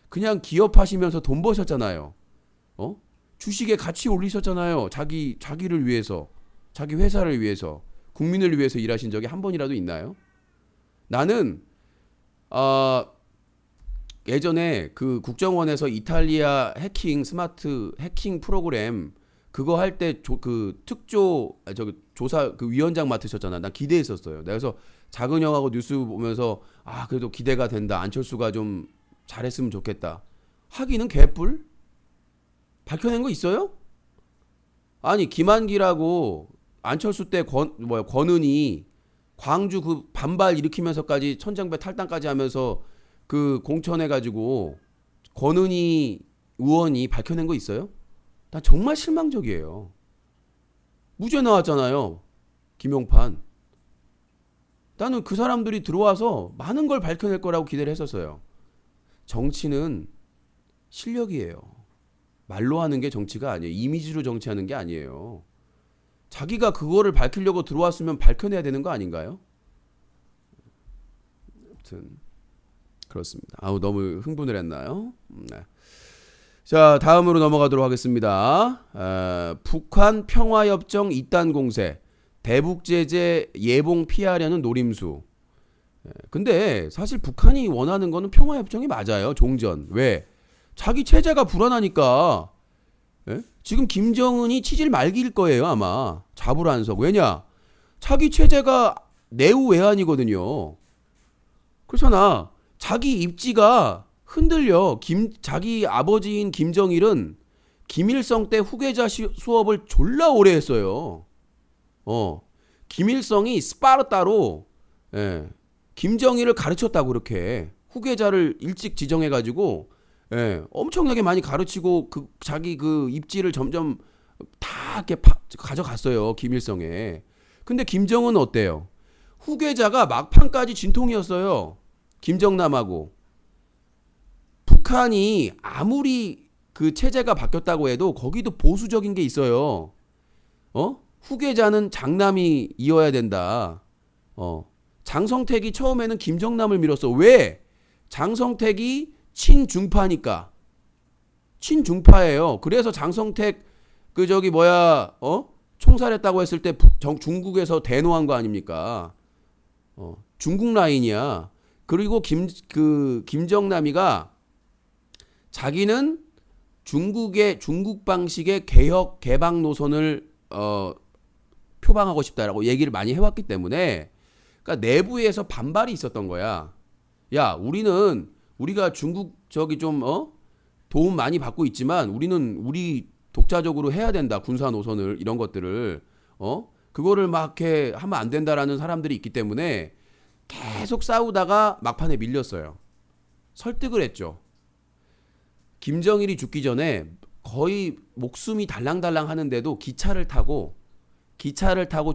Speaker 1: 그냥 기업하시면서 돈 버셨잖아요. 주식에 가치 올리셨잖아요. 자기를 위해서, 자기 회사를 위해서, 국민을 위해서 일하신 적이 한 번이라도 있나요? 나는 예전에 그 국정원에서 이탈리아 스마트 해킹 프로그램 그거 할 때 그 조사 그 위원장 맡으셨잖아. 난 기대했었어요. 그래서 작은 형하고 뉴스 보면서 그래도 기대가 된다. 안철수가 좀 잘했으면 좋겠다. 하기는 개뿔? 밝혀낸 거 있어요? 아니 김한길하고 안철수 때 권은희 광주 그 반발 일으키면서까지 천정배 탈당까지 하면서 그 공천해가지고 권은희 의원이 밝혀낸 거 있어요? 난 정말 실망적이에요. 무죄 나왔잖아요. 김용판. 나는 그 사람들이 들어와서 많은 걸 밝혀낼 거라고 기대를 했었어요. 정치는 실력이에요. 말로 하는 게 정치가 아니에요. 이미지로 정치하는 게 아니에요. 자기가 그거를 밝히려고 들어왔으면 밝혀내야 되는 거 아닌가요? 아무튼 그렇습니다. 너무 흥분을 했나요? 네. 자, 다음으로 넘어가도록 하겠습니다. 북한 평화협정 이단 공세, 대북 제재 예봉 피하려는 노림수. 근데 사실 북한이 원하는 거는 평화협정이 맞아요. 종전. 왜? 자기 체제가 불안하니까. 지금 김정은이 치질 말기일 거예요 아마. 자불안석. 왜냐? 자기 체제가 내우외환이거든요. 그렇잖아. 자기 입지가 흔들려. 자기 아버지인 김정일은 김일성 때 후계자 수업을 졸라 오래 했어요. 김일성이 스파르타로 김정일을 가르쳤다고 그렇게 후계자를 일찍 지정해가지고 엄청나게 많이 가르치고 자기 그 입지를 점점 다 이렇게 가져갔어요 김일성에. 근데 김정은은 어때요? 후계자가 막판까지 진통이었어요. 김정남하고. 북한이 아무리 그 체제가 바뀌었다고 해도 거기도 보수적인 게 있어요. 후계자는 장남이 이어야 된다. 장성택이 처음에는 김정남을 밀었어. 왜? 장성택이 친중파니까. 친중파예요. 그래서 장성택 총살했다고 했을 때 중국에서 대노한 거 아닙니까? 중국 라인이야. 그리고 김정남이가 자기는 중국 방식의 개혁 개방 노선을 표방하고 싶다라고 얘기를 많이 해왔기 때문에 그러니까 내부에서 반발이 있었던 거야. 야, 우리가 중국 도움 많이 받고 있지만 우리는 우리 독자적으로 해야 된다. 군사 노선을 이런 것들을 그거를 막 이렇게 하면 안 된다라는 사람들이 있기 때문에 계속 싸우다가 막판에 밀렸어요. 설득을 했죠. 김정일이 죽기 전에 거의 목숨이 달랑달랑 하는데도 기차를 타고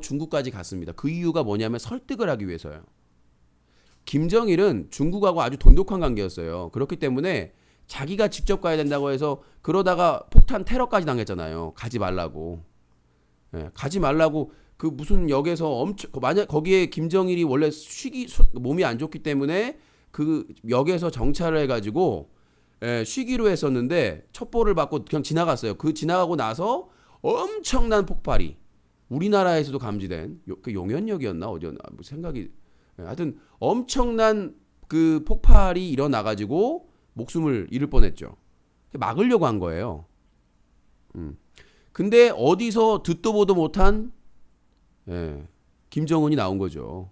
Speaker 1: 중국까지 갔습니다. 그 이유가 뭐냐면 설득을 하기 위해서요. 김정일은 중국하고 아주 돈독한 관계였어요. 그렇기 때문에 자기가 직접 가야 된다고 해서 그러다가 폭탄 테러까지 당했잖아요. 가지 말라고. 예, 가지 말라고 그 무슨 역에서 엄청 만약 거기에 김정일이 원래 몸이 안 좋기 때문에 그 역에서 정차를 해가지고 쉬기로 했었는데 첩보를 받고 그냥 지나갔어요. 그 지나가고 나서 엄청난 폭발이 우리나라에서도 감지된 그 용현역이었나 어디였나 뭐 생각이 하여튼 엄청난 그 폭발이 일어나가지고 목숨을 잃을 뻔했죠. 막으려고 한 거예요. 근데 어디서 듣도 보도 못한 김정은이 나온 거죠.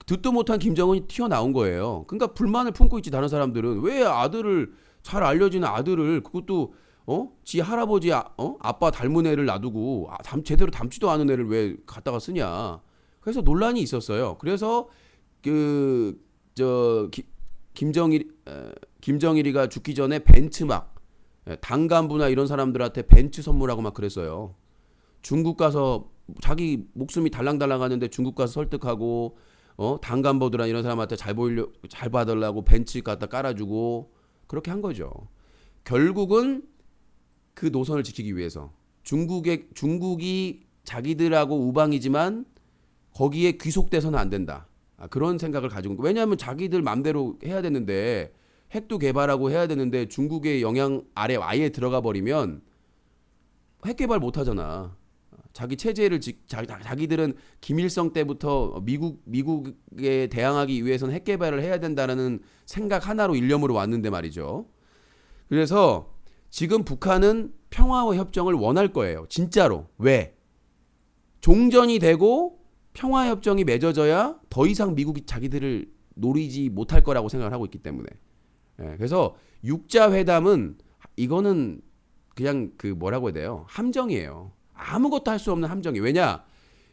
Speaker 1: 듣도 못한 김정은이 튀어나온 거예요. 그러니까 불만을 품고 있지. 다른 사람들은 왜 아들을 잘 알려지는 아들을 그것도 지 할아버지 아빠 닮은 애를 놔두고 제대로 닮지도 않은 애를 왜 갖다가 쓰냐. 그래서 논란이 있었어요. 그래서 김정일이가 죽기 전에 벤츠 막 당 간부나 이런 사람들한테 벤츠 선물하고 막 그랬어요. 중국 가서 자기 목숨이 달랑달랑 하는데 중국 가서 설득하고 당 간부들이나 이런 사람한테 잘 받으려고 벤츠 갖다 깔아주고 그렇게 한 거죠. 결국은 그 노선을 지키기 위해서 중국이 자기들하고 우방이지만 거기에 귀속돼서는 안 된다. 그런 생각을 가지고 왜냐하면 자기들 맘대로 해야 되는데 핵도 개발하고 해야 되는데 중국의 영향 아래 아예 들어가 버리면 핵 개발 못 하잖아. 자기 체제를 자기들은 김일성 때부터 미국에 대항하기 위해서는 핵 개발을 해야 된다는 생각 하나로 일념으로 왔는데 말이죠. 그래서 지금 북한은 평화와 협정을 원할 거예요. 진짜로. 왜? 종전이 되고 평화협정이 맺어져야 더 이상 미국이 자기들을 노리지 못할 거라고 생각을 하고 있기 때문에. 그래서 육자회담은 이거는 그냥 그 뭐라고 해야 돼요? 함정이에요. 아무것도 할 수 없는 함정이. 왜냐?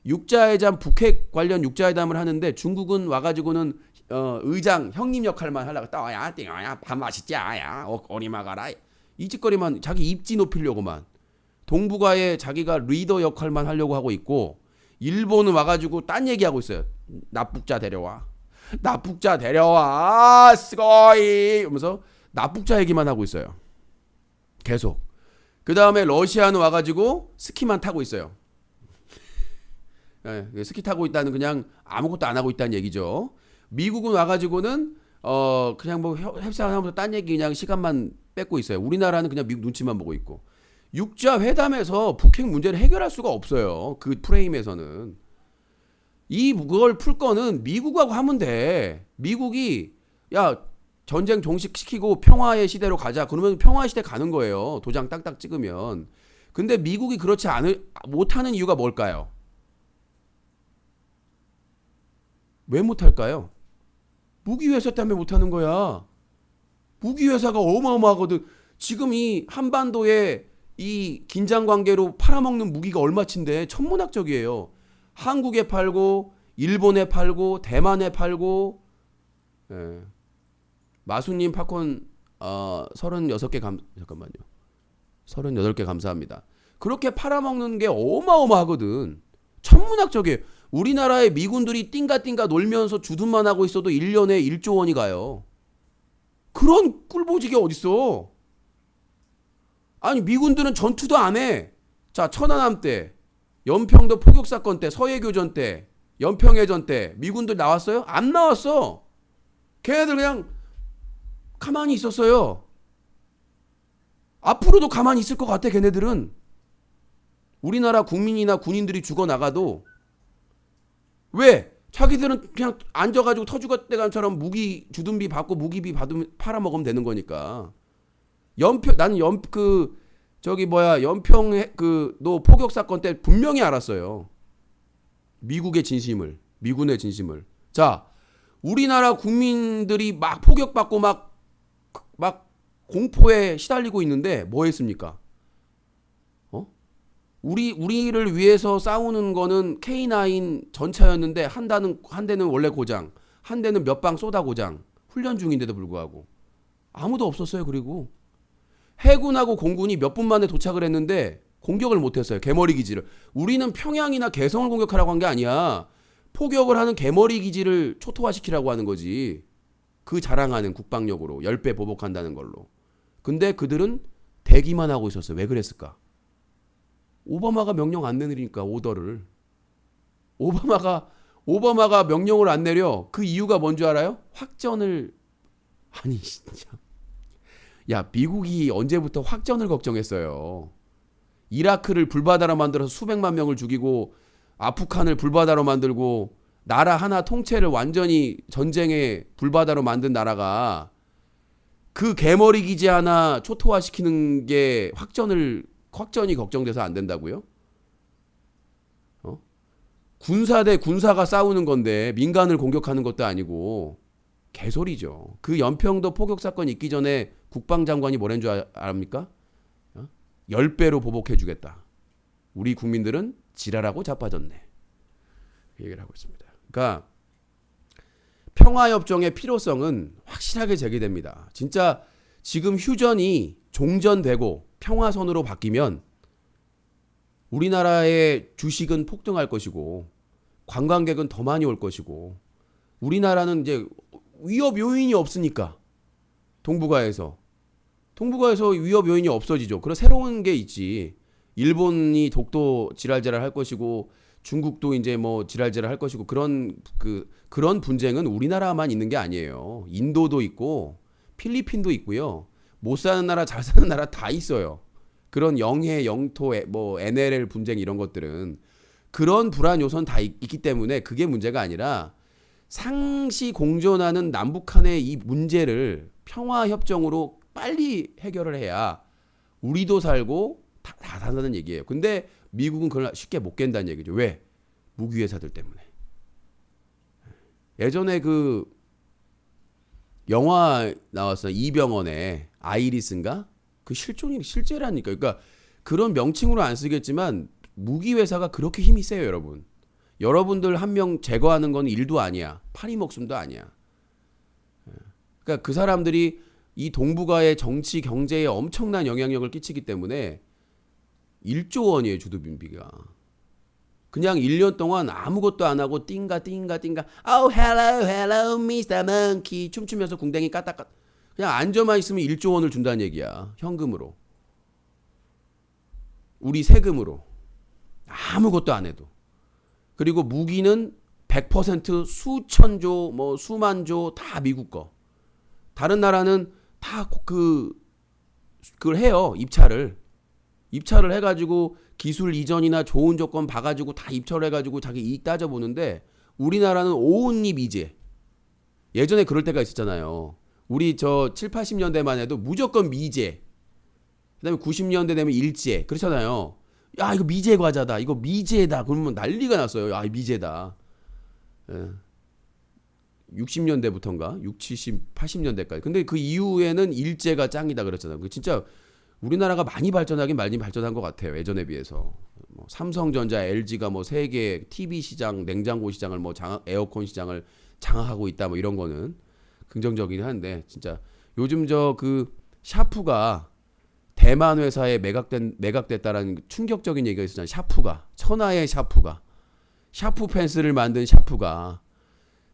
Speaker 1: 육자회담 북핵 관련 육자회담을 하는데 중국은 와가지고는 의장 형님 역할만 하려고 떠야 띵야 밥 맛있지 야 어리마가라 이 짓거리만 자기 입지 높이려고만 동북아에 자기가 리더 역할만 하려고 하고 있고 일본은 와가지고 딴 얘기하고 있어요. 납북자 데려와. 납북자 데려와. 스고이. 이러면서 납북자 얘기만 하고 있어요. 계속. 그 다음에 러시아는 와가지고 스키만 타고 있어요. 스키 타고 있다는 그냥 아무것도 안 하고 있다는 얘기죠. 미국은 와가지고는 그냥 뭐 협상하면서 딴 얘기 그냥 시간만 뺏고 있어요. 우리나라는 그냥 미국 눈치만 보고 있고. 육자 회담에서 북핵 문제를 해결할 수가 없어요. 그 프레임에서는. 그걸 풀 거는 미국하고 하면 돼. 미국이 야 전쟁 종식시키고 평화의 시대로 가자. 그러면 평화의 시대 가는 거예요. 도장 딱딱 찍으면. 근데 미국이 그렇지 못하는 이유가 뭘까요? 왜 못할까요? 무기회사 때문에 못하는 거야. 무기회사가 어마어마하거든. 지금 이 한반도에 이 긴장관계로 팔아먹는 무기가 얼마친데 천문학적이에요. 한국에 팔고 일본에 팔고 대만에 팔고. 마수님 팝콘 36개 잠깐만요. 38개 감사합니다. 그렇게 팔아먹는 게 어마어마하거든. 천문학적이에요. 우리나라의 미군들이 띵가띵가 놀면서 주둔만 하고 있어도 1년에 1조 원이 가요. 그런 꿀보직이 어딨어. 아니 미군들은 전투도 안 해. 자, 천안함 때, 연평도 포격사건 때, 서해교전 때, 연평해전 때 미군들 나왔어요? 안 나왔어. 걔네들 그냥 가만히 있었어요. 앞으로도 가만히 있을 것 같아. 걔네들은. 우리나라 국민이나 군인들이 죽어나가도 왜? 자기들은 그냥 앉아가지고 터죽었대감처럼 무기 주둔비 받고 무기비 받으면 팔아먹으면 되는 거니까. 나는 연평 너 포격 사건 때 분명히 알았어요. 미국의 진심을, 미군의 진심을. 자, 우리나라 국민들이 막 포격받고 막 공포에 시달리고 있는데 뭐 했습니까? 우리를 위해서 싸우는 거는 K9 전차였는데 한 대는 원래 고장, 한 대는 몇 방 쏘다 고장, 훈련 중인데도 불구하고 아무도 없었어요. 그리고 해군하고 공군이 몇 분 만에 도착을 했는데 공격을 못했어요. 개머리 기지를. 우리는 평양이나 개성을 공격하라고 한 게 아니야. 포격을 하는 개머리 기지를 초토화시키라고 하는 거지. 그 자랑하는 국방력으로 10배 보복한다는 걸로. 근데 그들은 대기만 하고 있었어요. 왜 그랬을까? 오바마가 명령 안 내리니까 오더를. 오바마가 명령을 안 내려. 그 이유가 뭔 줄 알아요? 확전을. 아니 진짜. 야, 미국이 언제부터 확전을 걱정했어요. 이라크를 불바다로 만들어서 수백만 명을 죽이고 아프간을 불바다로 만들고 나라 하나 통째를 완전히 전쟁의 불바다로 만든 나라가 그 개머리 기지 하나 초토화시키는 게 확전이 걱정돼서 안 된다고요? 군사 대 군사가 싸우는 건데 민간을 공격하는 것도 아니고 개소리죠. 그 연평도 포격 사건 있기 전에 국방장관이 뭐라는 줄 압니까? 10배로 보복해주겠다. 우리 국민들은 지랄하고 자빠졌네. 그 얘기를 하고 있습니다. 그러니까 평화협정의 필요성은 확실하게 제기됩니다. 진짜 지금 휴전이 종전되고 평화선으로 바뀌면 우리나라의 주식은 폭등할 것이고 관광객은 더 많이 올 것이고 우리나라는 이제 위협 요인이 없으니까 동북아에서 위협 요인이 없어지죠. 그래서 새로운 게 있지. 일본이 독도 지랄지랄 할 것이고 중국도 이제 뭐 지랄지랄 할 것이고 그런 분쟁은 우리나라만 있는 게 아니에요. 인도도 있고 필리핀도 있고요. 못 사는 나라 잘 사는 나라 다 있어요. 그런 영해 영토 뭐 NLL 분쟁 이런 것들은 그런 불안 요소는 다 있기 때문에 그게 문제가 아니라 상시 공존하는 남북한의 이 문제를 평화협정으로 빨리 해결을 해야 우리도 살고 다 산다는 얘기예요. 근데 미국은 그걸 쉽게 못 깬다는 얘기죠. 왜? 무기 회사들 때문에. 예전에 그 영화 나왔어요. 이병헌의 아이리스인가? 그 실제라니까. 그러니까 그런 명칭으로 안 쓰겠지만 무기 회사가 그렇게 힘이 세요, 여러분. 여러분들 한 명 제거하는 건 일도 아니야. 파리 목숨도 아니야. 그러니까 그 사람들이 이 동북아의 정치 경제에 엄청난 영향력을 끼치기 때문에 1조 원이에요, 주도빈비가. 그냥 1년 동안 아무것도 안 하고 띵가 Oh hello hello Mr. Monkey 춤추면서 궁뎅이 까딱까 그냥 앉아만 있으면 1조 원을 준다는 얘기야. 현금으로. 우리 세금으로. 아무것도 안 해도. 그리고 무기는 100% 수천조 뭐 수만조 다 미국 거. 다른 나라는 다 그걸 해요. 입찰을 해가지고 기술 이전이나 좋은 조건 봐가지고 다 입찰을 해가지고 자기 이익 따져보는데 우리나라는 온입 미제. 예전에 그럴 때가 있었잖아요. 우리 저 7, 80년대만 해도 무조건 미제. 그 다음에 90년대 되면 일제. 그렇잖아요. 야, 이거 미제 과자다. 이거 미제다. 그러면 난리가 났어요. 야, 미제다. 예. 60년대부터인가? 60, 70, 80년대까지. 근데 그 이후에는 일제가 짱이다 그랬잖아요. 그 진짜 우리나라가 많이 발전하긴 많이 발전한 것 같아요. 예전에 비해서. 뭐 삼성전자, LG가 뭐 세계 TV 시장, 냉장고 시장을 뭐 에어컨 시장을 장악하고 있다. 뭐 이런 거는 긍정적이긴 한데 진짜 요즘 저 그 샤프가 대만 회사에 매각됐다라는 충격적인 얘기가 있었잖아요. 샤프가 천하의 샤프가 샤프 펜스를 만든 샤프가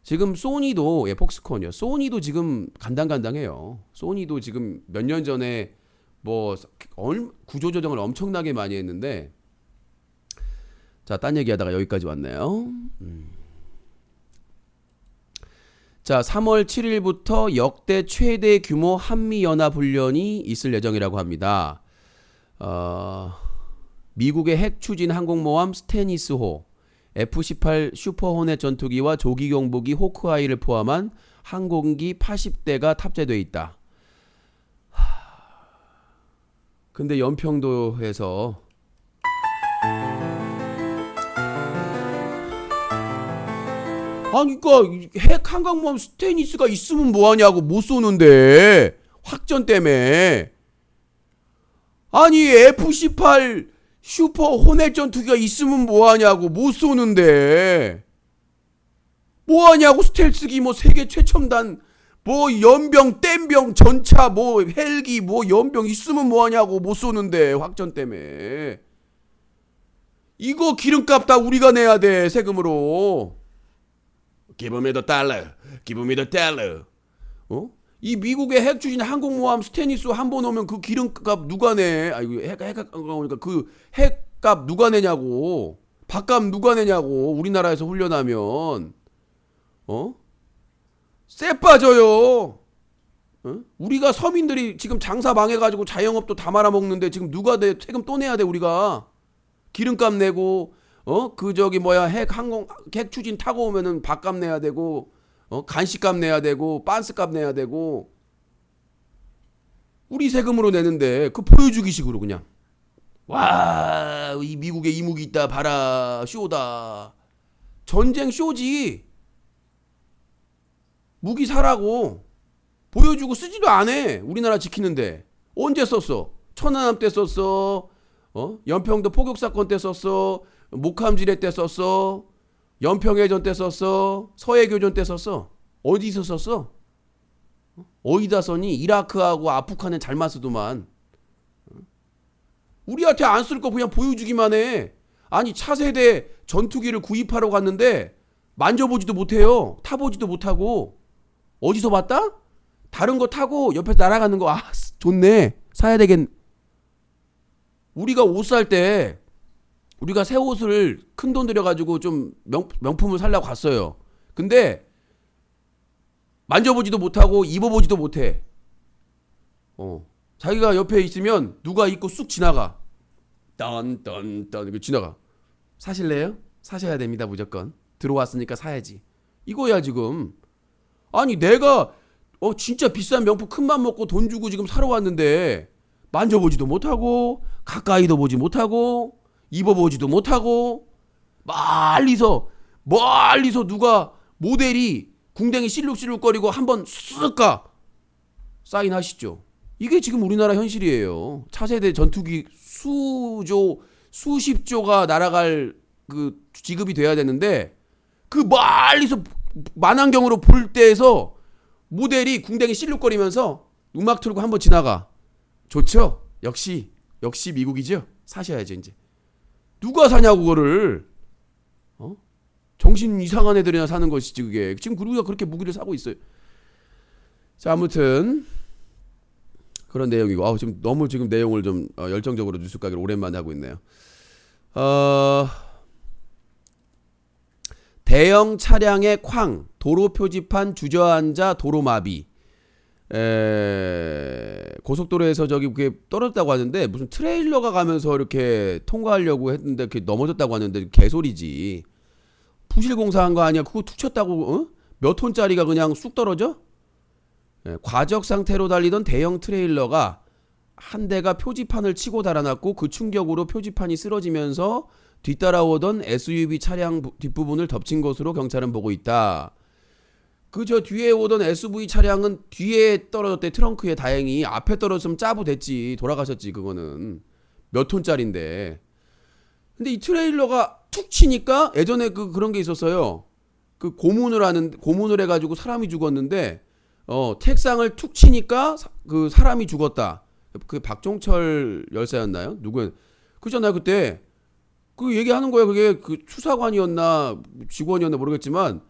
Speaker 1: 지금 소니도 폭스콘이요. 소니도 지금 간당간당해요. 소니도 지금 몇 년 전에 뭐 구조조정을 엄청나게 많이 했는데 자, 딴 얘기하다가 여기까지 왔네요. 자, 3월 7일부터 역대 최대 규모 한미연합훈련이 있을 예정이라고 합니다. 미국의 핵 추진 항공모함 스테니스호, F-18 슈퍼호넷 전투기와 조기 경보기 호크아이를 포함한 항공기 80대가 탑재되어 있다. 근데 연평도에서 아니 그러니까 핵 항공모함 스테니스가 있으면 뭐하냐고. 못 쏘는데 확전 때문에. 아니 F-18 슈퍼 호넷 전투기가 있으면 뭐하냐고. 못 쏘는데 뭐하냐고. 스텔스기 뭐 세계 최첨단 뭐 연병 땜병 전차 뭐 헬기 뭐 연병 있으면 뭐하냐고. 못 쏘는데 확전 때문에. 이거 기름값 다 우리가 내야 돼 세금으로. Give me the dollar. Give me the dollar. 이 미국의 핵 추진 항공모함 스테니스 한 번 오면 그 기름값 누가 내? 아이고 핵 오니까 그 핵값 누가 내냐고. 밥값 누가 내냐고. 우리나라에서 훈련하면 쎄 빠져요. 우리가 서민들이 지금 장사 망해가지고 자영업도 다 말아먹는데 지금 누가 세금 또 내야 돼 우리가. 기름값 내고 그 저기 뭐야 핵 추진 타고 오면은 밥값 내야 되고 간식값 내야 되고 빤스값 내야 되고. 우리 세금으로 내는데 그 보여주기식으로 그냥 와 이 미국에 이 무기 있다 봐라 쇼다. 전쟁 쇼지. 무기 사라고 보여주고 쓰지도 않아. 우리나라 지키는데. 언제 썼어? 천안함 때 썼어. 연평도 포격사건 때 썼어. 목함지뢰 때 썼어. 연평해전 때 썼어. 서해교전 때 썼어. 어디서 썼어? 어디다 썼니? 이라크하고 아프간은 잘 맞서도만. 우리한테 안 쓸 거 그냥 보여주기만 해. 아니 차세대 전투기를 구입하러 갔는데 만져보지도 못해요. 타보지도 못하고. 어디서 봤다? 다른 거 타고 옆에서 날아가는 거. 아 좋네. 사야 되겠네. 우리가 옷 살 때 우리가 새 옷을 큰 돈 들여가지고 좀 명품을 살려고 갔어요. 근데 만져보지도 못하고 입어보지도 못해. 자기가 옆에 있으면 누가 입고 쑥 지나가. 딴 지나가. 사실래요? 사셔야 됩니다 무조건. 들어왔으니까 사야지. 이거야 지금. 아니 내가 진짜 비싼 명품 큰맘 먹고 돈 주고 지금 사러 왔는데 만져보지도 못하고 가까이도 보지 못하고 입어보지도 못하고 멀리서 누가 모델이 궁뎅이 실룩실룩거리고 한번 쓱 가. 사인하시죠. 이게 지금 우리나라 현실이에요. 차세대 전투기 수십조가 날아갈 그 지급이 돼야 되는데 그 멀리서 만안경으로 볼 때에서 모델이 궁뎅이 실룩거리면서 음악 틀고 한번 지나가. 좋죠? 역시 미국이죠? 사셔야죠 이제. 누가 사냐고 그거를. 정신 이상한 애들이나 사는 것이지 그게. 지금 우리가 그렇게 무기를 사고 있어요. 자 아무튼 그런 내용이고. 지금 너무 지금 내용을 좀 열정적으로 뉴스 가기를 오랜만에 하고 있네요. 대형 차량의 쾅, 도로 표지판 주저앉아 도로마비. 고속도로에서 저기 그게 떨어졌다고 하는데 무슨 트레일러가 가면서 이렇게 통과하려고 했는데 그게 넘어졌다고 하는데 개소리지. 부실공사한 거 아니야? 그거 툭 쳤다고 몇 톤짜리가 그냥 쑥 떨어져? 과적 상태로 달리던 대형 트레일러가 한 대가 표지판을 치고 달아났고 그 충격으로 표지판이 쓰러지면서 뒤따라오던 SUV 차량 뒷부분을 덮친 것으로 경찰은 보고 있다. 그 저 뒤에 오던 SUV 차량은 뒤에 떨어졌대. 트렁크에. 다행히 앞에 떨어졌으면 짜부 됐지. 돌아가셨지. 그거는 몇 톤짜리인데. 근데 이 트레일러가 툭 치니까 예전에 그런 게 있었어요. 그 고문을 해가지고 사람이 죽었는데 택상을 툭 치니까 그 사람이 죽었다. 그 박종철 열사였나요? 누구였? 그잖아요 그때. 그 얘기하는 거야. 그게 그 수사관이었나 직원이었나 모르겠지만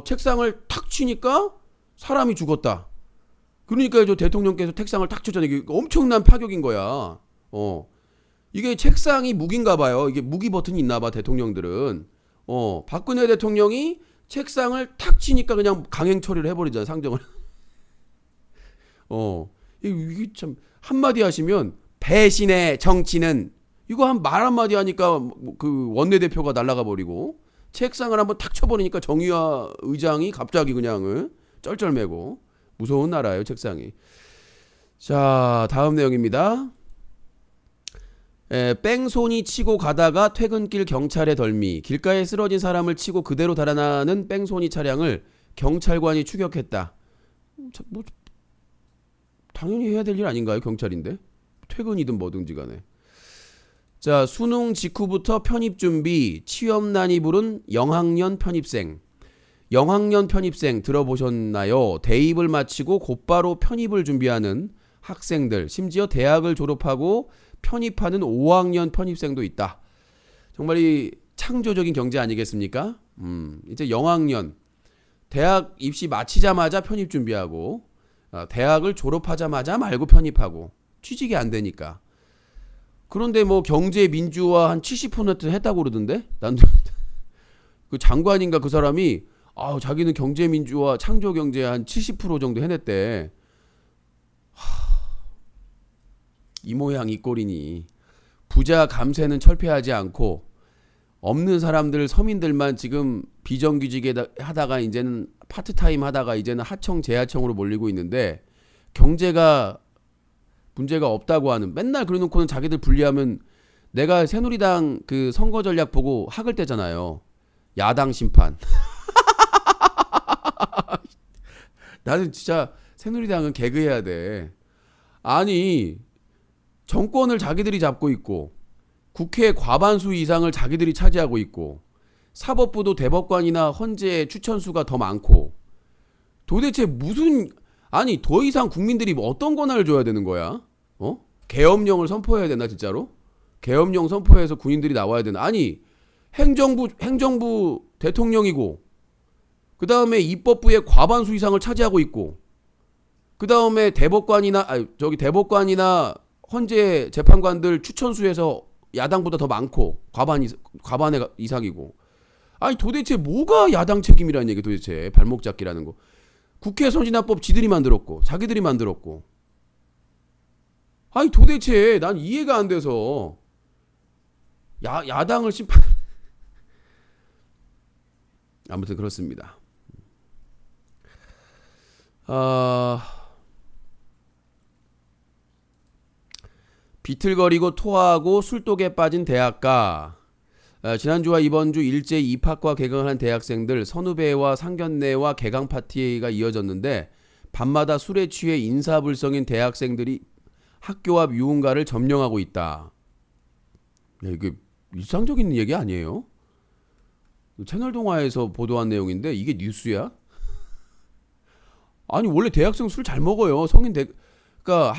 Speaker 1: 책상을 탁 치니까 사람이 죽었다. 그러니까 저 대통령께서 책상을 탁 쳤잖아요. 이게 엄청난 파격인 거야. 이게 책상이 무기인가 봐요. 이게 무기 버튼이 있나 봐 대통령들은. 박근혜 대통령이 책상을 탁 치니까 그냥 강행 처리를 해버리잖아 상정을. 이게 참 한마디 하시면 배신의 정치는 이거 말 한마디 하니까 그 원내대표가 날아가 버리고 책상을 한번 탁 쳐버리니까 정의화 의장이 갑자기 그냥 쩔쩔매고. 무서운 나라예요 책상이. 자 다음 내용입니다. 뺑소니 치고 가다가 퇴근길 경찰의 덜미. 길가에 쓰러진 사람을 치고 그대로 달아나는 뺑소니 차량을 경찰관이 추격했다. 당연히 해야 될 일 아닌가요? 경찰인데. 퇴근이든 뭐든지 간에. 자, 수능 직후부터 편입 준비, 취업난이 부른 영학년 편입생. 영학년 편입생 들어보셨나요? 대입을 마치고 곧바로 편입을 준비하는 학생들, 심지어 대학을 졸업하고 편입하는 5학년 편입생도 있다. 정말 이 창조적인 경제 아니겠습니까? 이제 영학년, 대학 입시 마치자마자 편입 준비하고, 대학을 졸업하자마자 말고 편입하고, 취직이 안 되니까. 그런데 뭐 경제 민주화 한 70% 했다고 그러던데? 난 그 장관인가 그 사람이 자기는 경제 민주화 창조 경제 한 70% 정도 해냈대. 이 모양 이 꼴이니 부자 감세는 철폐하지 않고 없는 사람들 서민들만 지금 비정규직에 하다가 이제는 파트타임 하다가 이제는 하청 재하청으로 몰리고 있는데 경제가 문제가 없다고 하는 맨날 그래놓고는 자기들 분리하면 내가 새누리당 그 선거 전략 보고 학을 떼잖아요. 야당 심판. 나는 진짜 새누리당은 개그해야 돼. 아니 정권을 자기들이 잡고 있고 국회 과반수 이상을 자기들이 차지하고 있고 사법부도 대법관이나 헌재 추천수가 더 많고 도대체 무슨 아니 더 이상 국민들이 뭐 어떤 권한을 줘야 되는 거야? 계엄령을 선포해야 되나 진짜로? 계엄령 선포해서 군인들이 나와야 되나? 아니 행정부 대통령이고 그 다음에 입법부의 과반수 이상을 차지하고 있고 그 다음에 대법관이나 헌재 재판관들 추천수에서 야당보다 더 많고 과반의 이상이고 아니 도대체 뭐가 야당 책임이라는 얘기 도대체 발목 잡기라는 거 국회 선진화법 지들이 만들었고 자기들이 만들었고 아니 도대체 난 이해가 안 돼서 야당을 심판 아무튼 그렇습니다. 비틀거리고 토하고 술독에 빠진 대학가. 지난주와 이번주 일제히 입학과 개강을 한 대학생들 선후배와 상견례와 개강 파티가 이어졌는데 밤마다 술에 취해 인사불성인 대학생들이 학교 앞 유흥가를 점령하고 있다. 야, 이게 일상적인 얘기 아니에요? 채널 동화에서 보도한 내용인데 이게 뉴스야? 아니 원래 대학생 술 잘 먹어요. 그러니까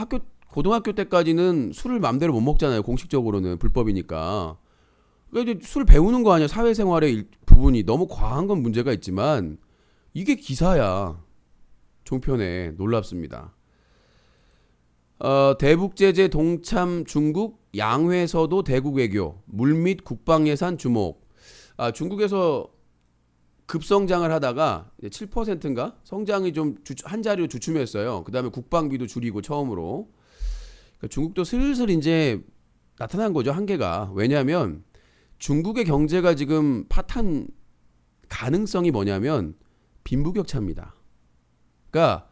Speaker 1: 고등학교 때까지는 술을 맘대로 못 먹잖아요. 공식적으로는 불법이니까. 그러니까 이제 술 배우는 거 아니야. 사회생활의 부분이 너무 과한 건 문제가 있지만 이게 기사야. 종편에 놀랍습니다. 대북제재 동참 중국 양회서도 대국 외교 물밑 국방예산 주목. 중국에서 급성장을 하다가 7%인가 성장이 좀 한 자리로 주춤했어요. 그 다음에 국방비도 줄이고 처음으로. 그러니까 중국도 슬슬 이제 나타난 거죠. 한계가. 왜냐하면 중국의 경제가 지금 파탄 가능성이 뭐냐면 빈부격차입니다. 그러니까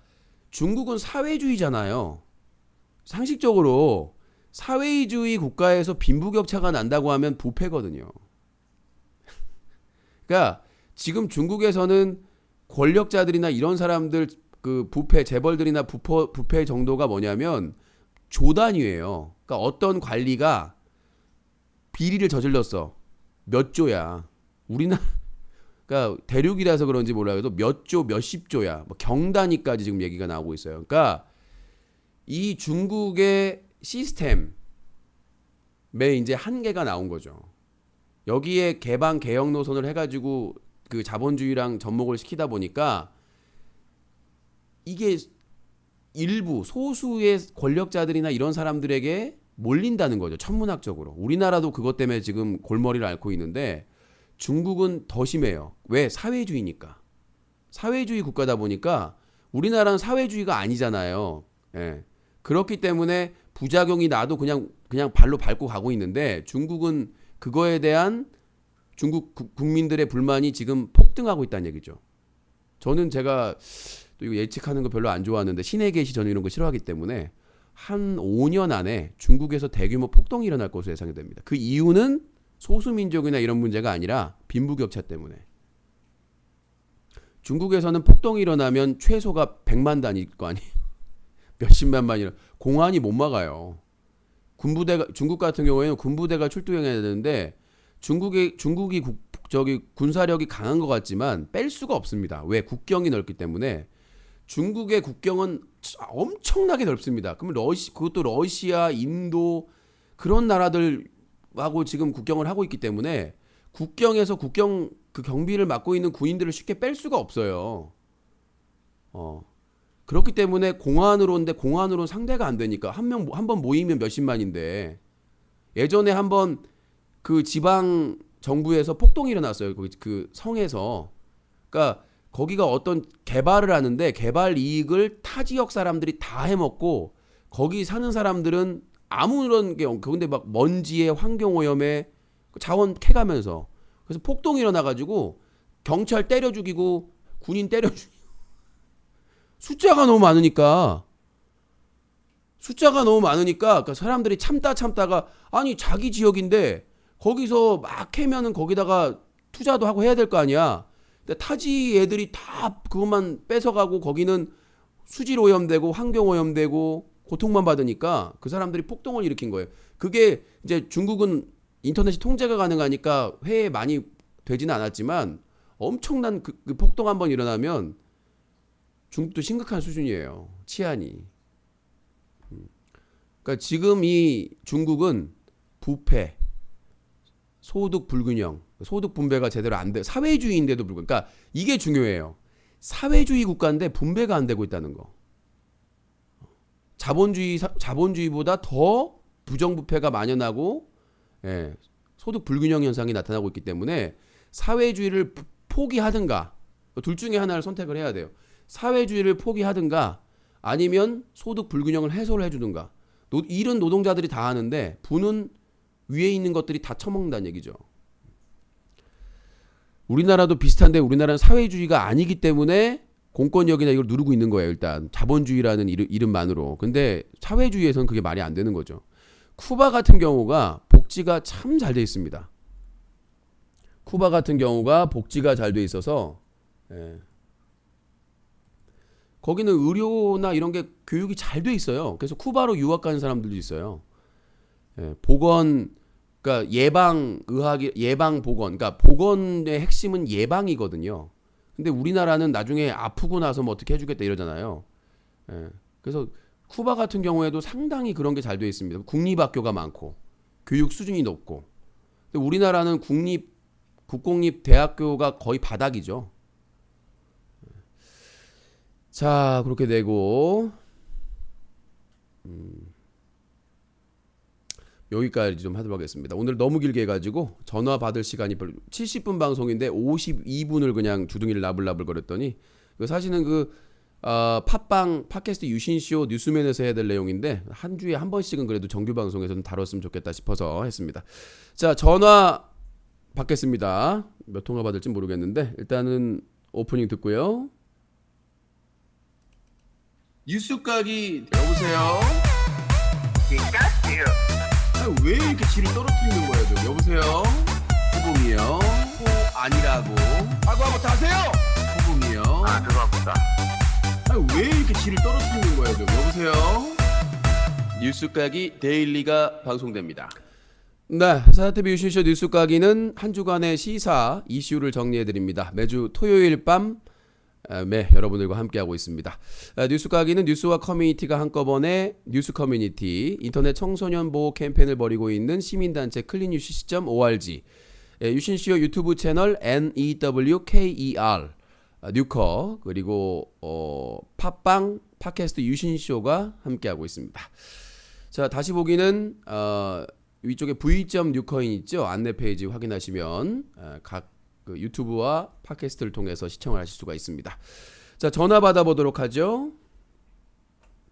Speaker 1: 중국은 사회주의잖아요. 상식적으로 사회주의 국가에서 빈부격차가 난다고 하면 부패거든요. 그러니까 지금 중국에서는 권력자들이나 이런 사람들 그 부패 재벌들이나 부패 정도가 뭐냐면 조 단위예요. 그러니까 어떤 관리가 비리를 저질렀어. 몇 조야. 우리나라 그러니까 대륙이라서 그런지 몰라요. 그래도 몇 조, 몇십 조야. 뭐 경 단위까지 지금 얘기가 나오고 있어요. 그러니까 이 중국의 시스템에 이제 한계가 나온 거죠. 여기에 개방 개혁 노선을 해가지고 그 자본주의랑 접목을 시키다 보니까 이게 일부 소수의 권력자들이나 이런 사람들에게 몰린다는 거죠. 천문학적으로. 우리나라도 그것 때문에 지금 골머리를 앓고 있는데 중국은 더 심해요. 왜? 사회주의니까. 사회주의 국가다 보니까 우리나라는 사회주의가 아니잖아요. 예. 그렇기 때문에 부작용이 나도 그냥 발로 밟고 가고 있는데 중국은 그거에 대한 중국 국민들의 불만이 지금 폭등하고 있다는 얘기죠. 저는 제가 또 이거 예측하는 거 별로 안 좋아하는데 신의 계시 저는 이런 거 싫어하기 때문에 한 5년 안에 중국에서 대규모 폭동이 일어날 것으로 예상이 됩니다. 그 이유는 소수민족이나 이런 문제가 아니라 빈부격차 때문에. 중국에서는 폭동이 일어나면 최소가 100만 단위일 거 아니에요. 몇십만만이라 공안이 못 막아요. 군부대가 중국 같은 경우에는 군부대가 출동해야 되는데 중국이 저기 군사력이 강한 것 같지만 뺄 수가 없습니다. 왜? 국경이 넓기 때문에 중국의 국경은 엄청나게 넓습니다. 그러면 그것도 러시아, 인도 그런 나라들하고 지금 국경을 하고 있기 때문에 국경에서 국경 그 경비를 맡고 있는 군인들을 쉽게 뺄 수가 없어요. 그렇기 때문에 공안으로인데 공안으로는 상대가 안 되니까 한 번 모이면 몇십만인데 예전에 한번 그 지방 정부에서 폭동이 일어났어요. 그 성에서. 그러니까 거기가 어떤 개발을 하는데 개발 이익을 타 지역 사람들이 다 해먹고 거기 사는 사람들은 아무런 게 근데 막 먼지에 환경 오염에 자원 캐가면서 그래서 폭동이 일어나가지고 경찰 때려 죽이고 군인 때려 죽이고 숫자가 너무 많으니까 그러니까 사람들이 참다가 아니 자기 지역인데 거기서 막 캐면은 거기다가 투자도 하고 해야 될 거 아니야. 근데 타지 애들이 다 그것만 뺏어가고 거기는 수질 오염되고 환경 오염되고 고통만 받으니까 그 사람들이 폭동을 일으킨 거예요. 그게 이제 중국은 인터넷이 통제가 가능하니까 회에 많이 되지는 않았지만 엄청난 그 폭동 한번 일어나면 중국도 심각한 수준이에요. 치안이. 그러니까 지금 이 중국은 부패, 소득 불균형, 소득 분배가 제대로 안 돼. 사회주의인데도 불구하고. 그러니까 이게 중요해요. 사회주의 국가인데 분배가 안 되고 있다는 거. 자본주의보다 더 부정부패가 만연하고 소득 불균형 현상이 나타나고 있기 때문에 사회주의를 포기하든가 둘 중에 하나를 선택을 해야 돼요. 사회주의를 포기하든가 아니면 소득 불균형을 해소를 해주든가. 일은 노동자들이 다 하는데 부는 위에 있는 것들이 다 처먹는다는 얘기죠. 우리나라도 비슷한데 우리나라는 사회주의가 아니기 때문에 공권력이나 이걸 누르고 있는 거예요. 일단 자본주의라는 이름만으로. 근데 사회주의에서는 그게 말이 안 되는 거죠. 쿠바 같은 경우가 복지가 참 잘 돼 있습니다. 쿠바 같은 경우가 복지가 잘 돼 있어서 거기는 의료나 이런 게 교육이 잘 돼 있어요. 그래서 쿠바로 유학 가는 사람들도 있어요. 보건, 그러니까 예방 보건, 그러니까 보건의 핵심은 예방이거든요. 근데 우리나라는 나중에 아프고 나서 뭐 어떻게 해주겠다 이러잖아요. 그래서 쿠바 같은 경우에도 상당히 그런 게 잘 돼 있습니다. 국립학교가 많고 교육 수준이 높고. 근데 우리나라는 국공립 대학교가 거의 바닥이죠. 자, 그렇게 되고 여기까지 좀 하도록 하겠습니다. 오늘 너무 길게 해가지고 전화 받을 시간이 70분 방송인데 52분을 그냥 주둥이를 나불나불 거렸더니 사실은 팟캐스트 유신쇼 뉴스맨에서 해야 될 내용인데 한 주에 한 번씩은 그래도 정규 방송에서는 다뤘으면 좋겠다 싶어서 했습니다. 자, 전화 받겠습니다. 몇 통화 받을지 모르겠는데 일단은 오프닝 듣고요. 뉴스가기 여보세요.
Speaker 2: 피카츄.
Speaker 1: 왜 이렇게 질을 떨어뜨리는 거예요? 좀 여보세요. 호봉이요. 호 아니라고. 한번 다세요. 호봉이요.
Speaker 2: 죄송합니다.
Speaker 1: 왜 이렇게 질을 떨어뜨리는 거예요? 좀 여보세요. 뉴스가기 데일리가 방송됩니다. 네, 사자TV 유신쇼 뉴스가기는 한 주간의 시사 이슈를 정리해드립니다. 매주 토요일 밤 여러분들과 함께하고 있습니다. 뉴스가기는 뉴스와 커뮤니티가 한꺼번에 뉴스 커뮤니티 인터넷 청소년 보호 캠페인을 벌이고 있는 시민단체 cleanuc.org 유신쇼 유튜브 채널 NEWKER 뉴커 그리고 팟빵 팟캐스트 유신쇼가 함께하고 있습니다. 자, 다시 보기는 위쪽에 v.뉴커인 있죠? 안내 페이지 확인하시면 각 유튜브와 팟캐스트를 통해서 시청을 하실 수가 있습니다. 자, 전화 받아보도록 하죠.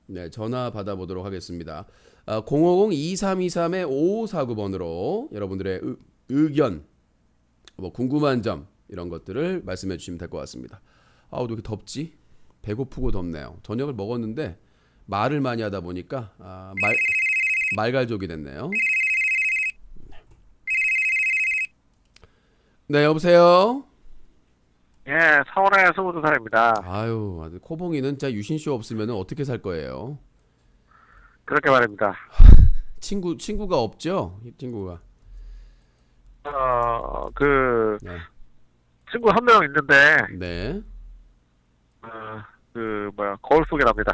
Speaker 1: 네, 전화 받아보도록 하겠습니다. 050-2323-5549번으로 여러분들의 의견, 뭐 궁금한 점 이런 것들을 말씀해 주시면 될 것 같습니다. 왜 이렇게 덥지? 배고프고 덥네요. 저녁을 먹었는데 말을 많이 하다 보니까 말갈족이 됐네요. 네, 여보세요.
Speaker 2: 예, 서울의 소우두살입니다.
Speaker 1: 아유, 코봉이는 진짜 유신쇼 없으면 어떻게 살 거예요?
Speaker 2: 그렇게 말입니다.
Speaker 1: 친구가 없죠? 이 친구가.
Speaker 2: 그
Speaker 1: 네.
Speaker 2: 친구 한 명 있는데
Speaker 1: 네.
Speaker 2: 거울 속에 납니다.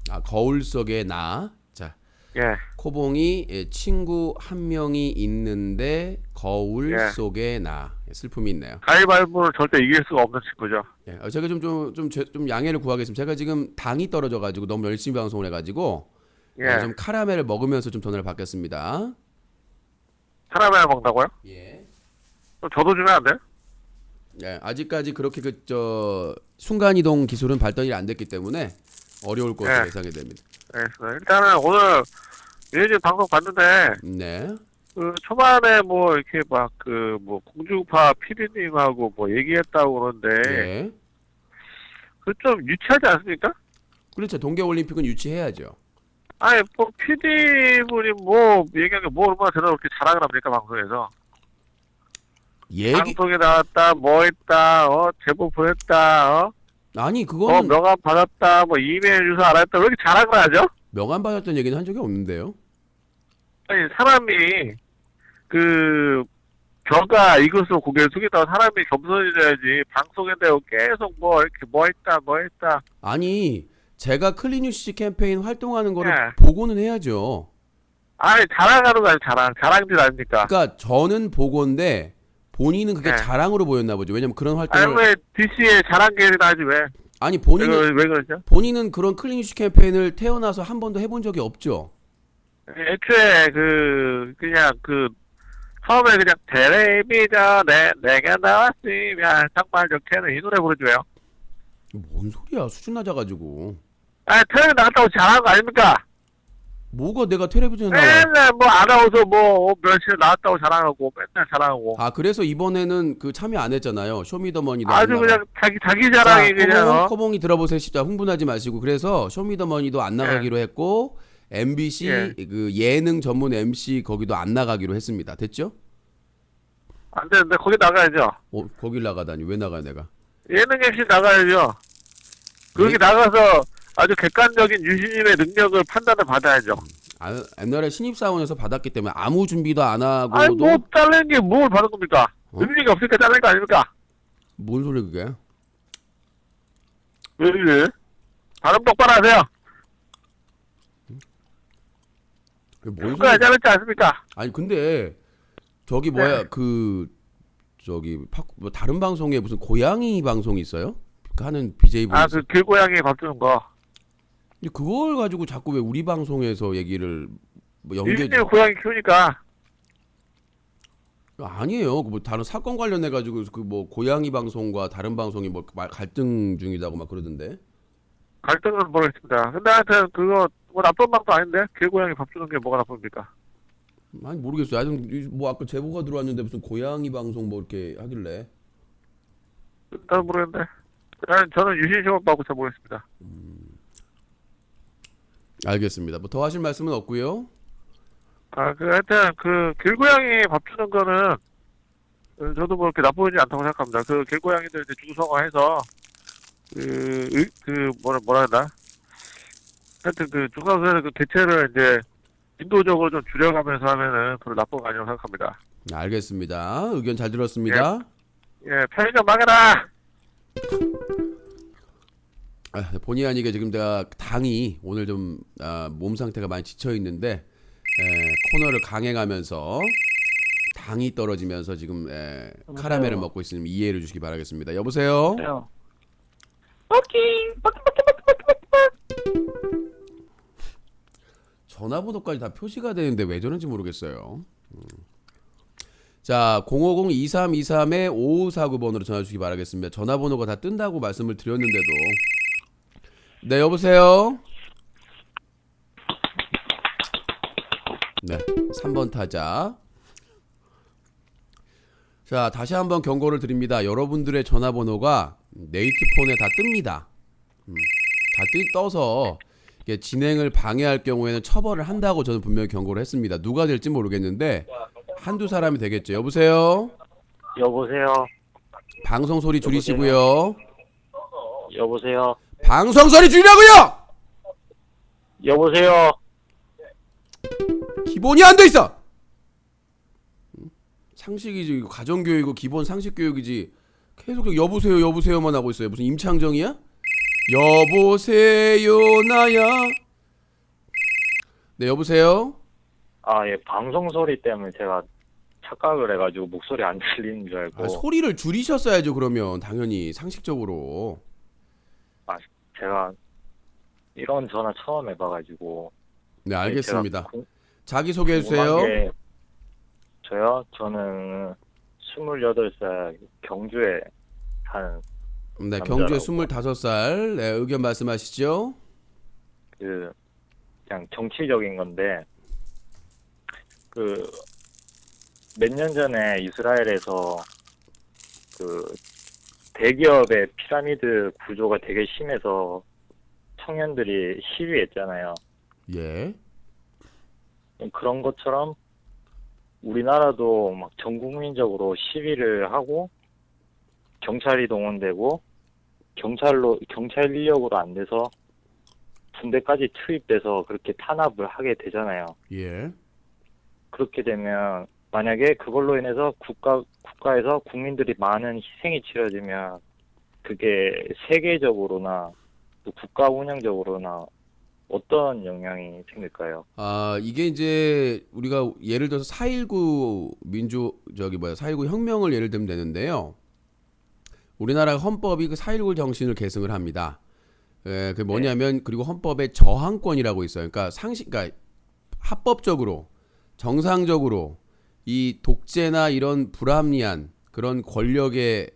Speaker 1: 아, 거울 속에 나. 자,
Speaker 2: 예,
Speaker 1: 코봉이 친구 한 명이 있는데 거울
Speaker 2: 예.
Speaker 1: 속에 나. 슬픔이 있네요.
Speaker 2: 가위바위보를 절대 이길 수가 없는 친구죠.
Speaker 1: 예. 제가 좀 양해를 구하겠습니다. 제가 지금 당이 떨어져 가지고 너무 열심히 방송을 해 가지고
Speaker 2: 예,
Speaker 1: 좀 카라멜을 먹으면서 좀 전화를 받겠습니다.
Speaker 2: 카라멜 먹는다고요?
Speaker 1: 예.
Speaker 2: 그럼 저도 주면 안 돼요?
Speaker 1: 예. 아직까지 그렇게 순간 이동 기술은 발달이 안 됐기 때문에 어려울 것으로
Speaker 2: 예.
Speaker 1: 예상이 됩니다.
Speaker 2: 알겠습니다. 일단은 오늘 예전 방송 봤는데
Speaker 1: 네.
Speaker 2: 그 초반에 뭐 이렇게 막 공중파 PD님하고 뭐 얘기했다고 그러는데
Speaker 1: 예.
Speaker 2: 그 좀 유치하지 않습니까?
Speaker 1: 그렇죠. 동계 올림픽은 유치해야죠.
Speaker 2: 아니 뭐 PD분이 뭐 얘기한 게 뭐 얼마나 대단히 그렇게 자랑을 합니까 방송에서?
Speaker 1: 얘기
Speaker 2: 방송에 나왔다, 뭐 했다, 제보 보냈다,
Speaker 1: 아니 그거는
Speaker 2: 명함 받았다, 뭐 이메일 주소 알았다, 왜 이렇게 자랑을 하죠?
Speaker 1: 명함 받았던 얘기는 한 적이 없는데요.
Speaker 2: 아니 사람이 벼가 이것으로 고개를 숙이다가 사람이 겸손해져야지 방송에 대고 계속 뭐 이렇게 뭐 했다.
Speaker 1: 아니 제가 클린뉴시 캠페인 활동하는 거를
Speaker 2: 네.
Speaker 1: 보고는 해야죠.
Speaker 2: 아니 자랑하는 거 아니에요, 자랑질 아닙니까?
Speaker 1: 그러니까 저는 보고인데 본인은 그게
Speaker 2: 네.
Speaker 1: 자랑으로 보였나 보죠. 왜냐면 그런
Speaker 2: 아니
Speaker 1: 활동을
Speaker 2: 왜 DC에 자랑질이나 하지 왜?
Speaker 1: 아니 본인은
Speaker 2: 왜 그러죠?
Speaker 1: 본인은 그런 클린뉴시 캠페인을 태어나서 한 번도 해본 적이 없죠.
Speaker 2: 애초에 처음에 그냥 텔레비전에 내가 나왔으면 정말 좋겠는 이 노래 부르줘요.
Speaker 1: 뭔 소리야? 수준 낮아가지고.
Speaker 2: 아니 텔레비전 나갔다고 잘한 거 아닙니까?
Speaker 1: 뭐가 내가 텔레비전에 나와?
Speaker 2: 맨날 뭐 아나운서 뭐 며칠 나왔다고 자랑하고 맨날 자랑하고
Speaker 1: 아 그래서 이번에는 그 참여 안 했잖아요. 쇼미더머니도 안
Speaker 2: 아주
Speaker 1: 나가고.
Speaker 2: 그냥 자기 자랑이
Speaker 1: 자,
Speaker 2: 그냥
Speaker 1: 코봉이 들어보세요. 진짜 흥분하지 마시고. 그래서 쇼미더머니도 안 나가기로 했고 MBC
Speaker 2: 예.
Speaker 1: 그 예능 전문 MC 거기도 안 나가기로 했습니다. 됐죠?
Speaker 2: 안 되는데 거기 나가야죠.
Speaker 1: 거길 나가다니 왜 나가요 내가?
Speaker 2: 예능 MC 나가야죠. 거기
Speaker 1: 예?
Speaker 2: 나가서 아주 객관적인 유시님의 능력을 판단을 받아야죠.
Speaker 1: 옛날에 신입사원에서 받았기 때문에 아무 준비도 안
Speaker 2: 아니
Speaker 1: 하고도
Speaker 2: 뭐 잘린 게 뭘 받은 겁니까?
Speaker 1: 어?
Speaker 2: 능력이 없으니까 잘린 거 아닙니까?
Speaker 1: 뭔 소리 그게?
Speaker 2: 왜 이래? 발음 똑바로 하세요.
Speaker 1: 뭔
Speaker 2: 누가
Speaker 1: 소리?
Speaker 2: 잘렸지 않습니까?
Speaker 1: 아니 근데 저기 뭐야 뭐 다른 방송에 무슨 고양이 방송이 있어요? 그 하는 BJ 분.
Speaker 2: 그 길고양이 밥 주는 거.
Speaker 1: 근데 그걸 가지고 자꾸 왜 우리 방송에서 얘기를 뭐
Speaker 2: 유시님 고양이 키우니까.
Speaker 1: 아니에요. 그 뭐 다른 사건 관련해 가지고 그 뭐 고양이 방송과 다른 방송이 뭐 갈등 중이다고 막 그러던데.
Speaker 2: 갈등은 모르겠습니다. 근데 하여튼 그거 뭐 나쁜 방도 아닌데 길고양이 밥 주는 게 뭐가 나쁩니까?
Speaker 1: 아니 모르겠어요. 하여튼 뭐 아까 제보가 들어왔는데 무슨 고양이 방송 뭐 이렇게 하길래.
Speaker 2: 나도 모르겠는데. 저는 유신 시험 받고 잘 모르겠습니다.
Speaker 1: 알겠습니다. 뭐 더 하실 말씀은 없고요.
Speaker 2: 하여튼 길고양이 밥 주는 거는 저도 뭐 이렇게 나쁘지 않다고 생각합니다. 길고양이들 이제 중성화해서 뭐라 해나? 하여튼 중성화해서 개체를 이제 인도적으로 좀 줄여가면서 하면은 별로 나쁜 거 아니라고 생각합니다.
Speaker 1: 알겠습니다. 의견 잘 들었습니다.
Speaker 2: 예, 편의점 망해라!
Speaker 1: 본의 아니게 지금 내가 당이 오늘 좀 몸 상태가 많이 지쳐 있는데 코너를 강행하면서 당이 떨어지면서 지금 카라멜을 먹고 있으니 이해를 주시기 바라겠습니다. 여보세요? 전화번호까지 다 표시가 되는데 왜 저런지 모르겠어요. 자, 050-2323-5549번으로 전화 주시기 바라겠습니다. 전화번호가 다 뜬다고 말씀을 드렸는데도. 네, 여보세요? 네, 3번 타자. 자, 다시 한번 경고를 드립니다. 여러분들의 전화번호가 네이트폰에 다 뜹니다. 다 떠서 이게 진행을 방해할 경우에는 처벌을 한다고 저는 분명히 경고를 했습니다. 누가 될지 모르겠는데 한두 사람이 되겠죠. 여보세요?
Speaker 5: 여보세요.
Speaker 1: 방송 소리 줄이시고요.
Speaker 5: 여보세요.
Speaker 1: 방송 소리 줄이라고요!
Speaker 5: 여보세요.
Speaker 1: 기본이 안 돼 있어. 상식이지. 이거 가정교육이고 기본 상식교육이지. 계속 여보세요 여보세요만 하고 있어요. 무슨 임창정이야? 여보세요 나야. 네 여보세요.
Speaker 5: 아, 예, 방송 소리 때문에 제가 착각을 해가지고 목소리 안 들리는 줄 알고.
Speaker 1: 소리를 줄이셨어야죠. 그러면 당연히 상식적으로.
Speaker 5: 제가 이런 전화 처음 해봐가지고.
Speaker 1: 네 알겠습니다.
Speaker 5: 제가
Speaker 1: 자기 소개해 주세요.
Speaker 5: 궁금한 게 저요? 저는 28살 경주에 사는
Speaker 1: 네
Speaker 5: 남자라고.
Speaker 1: 경주에 25살. 네 의견 말씀하시죠.
Speaker 5: 그냥 정치적인 건데, 몇 년 전에 이스라엘에서 대기업의 피라미드 구조가 되게 심해서 청년들이 시위했잖아요.
Speaker 1: 예.
Speaker 5: 그런 것처럼 우리나라도 막 전 국민적으로 시위를 하고 경찰이 동원되고 경찰 인력으로 안 돼서 군대까지 투입돼서 그렇게 탄압을 하게 되잖아요.
Speaker 1: 예.
Speaker 5: 그렇게 되면 만약에 그걸로 인해서 국가에서 국민들이 많은 희생이 치러지면 그게 세계적으로나 또 국가 운영적으로나 어떤 영향이 생길까요?
Speaker 1: 이게 이제 우리가 예를 들어서 4.19 4.19 혁명을 예를 들면 되는데요. 우리나라 헌법이 그 4.19 정신을 계승을 합니다. 그 뭐냐면 그리고 헌법에 저항권이라고 있어요. 그러니까 합법적으로 정상적으로 이 독재나 이런 불합리한 그런 권력에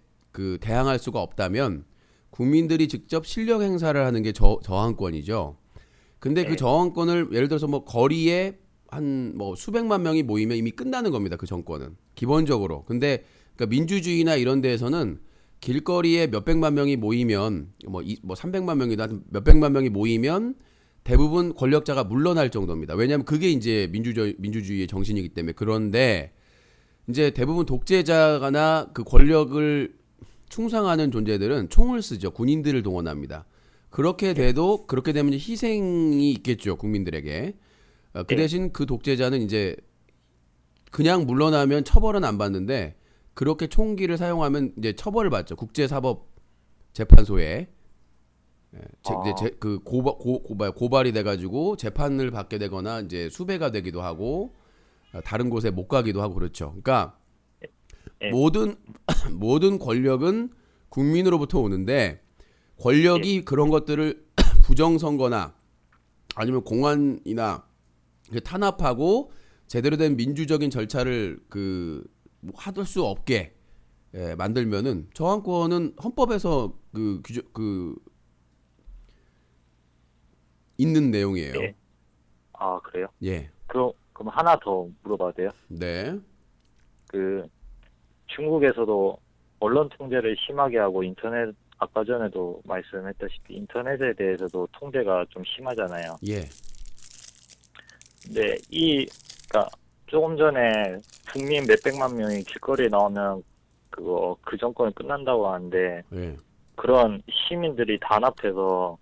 Speaker 1: 대항할 수가 없다면 국민들이 직접 실력 행사를 하는 게 저항권이죠. 근데 그 저항권을 예를 들어서 뭐 거리에 한 뭐 수백만 명이 모이면 이미 끝나는 겁니다. 그 정권은 기본적으로. 근데 그러니까 민주주의나 이런 데에서는 길거리에 몇백만 명이 모이면 뭐 300만 명이다 몇백만 명이 모이면 대부분 권력자가 물러날 정도입니다. 왜냐하면 그게 이제 민주주의의 정신이기 때문에. 그런데 이제 대부분 독재자나 그 권력을 충성하는 존재들은 총을 쓰죠. 군인들을 동원합니다. 그렇게 되면 이제 희생이 있겠죠. 국민들에게. 그 대신 그 독재자는 이제 그냥 물러나면 처벌은 안 받는데 그렇게 총기를 사용하면 이제 처벌을 받죠. 국제사법재판소에 고발이 돼가지고 재판을 받게 되거나 이제 수배가 되기도 하고 다른 곳에 못 가기도 하고 그렇죠. 그러니까 모든 권력은 국민으로부터 오는데 권력이 그런 것들을 부정선거나 아니면 공안이나 탄압하고 제대로 된 민주적인 절차를 할 수 없게 만들면은 저항권은 헌법에서 있는 내용이에요.
Speaker 5: 예. 아, 그래요?
Speaker 1: 예.
Speaker 5: 그럼 하나 더 물어봐도 돼요?
Speaker 1: 네.
Speaker 5: 중국에서도 언론 통제를 심하게 하고 아까 전에도 말씀했다시피 인터넷에 대해서도 통제가 좀 심하잖아요.
Speaker 1: 예.
Speaker 5: 근데 그러니까 조금 전에 국민 몇백만 명이 길거리에 나오면 그 정권이 끝난다고 하는데
Speaker 1: 예.
Speaker 5: 그런 시민들이 단합해서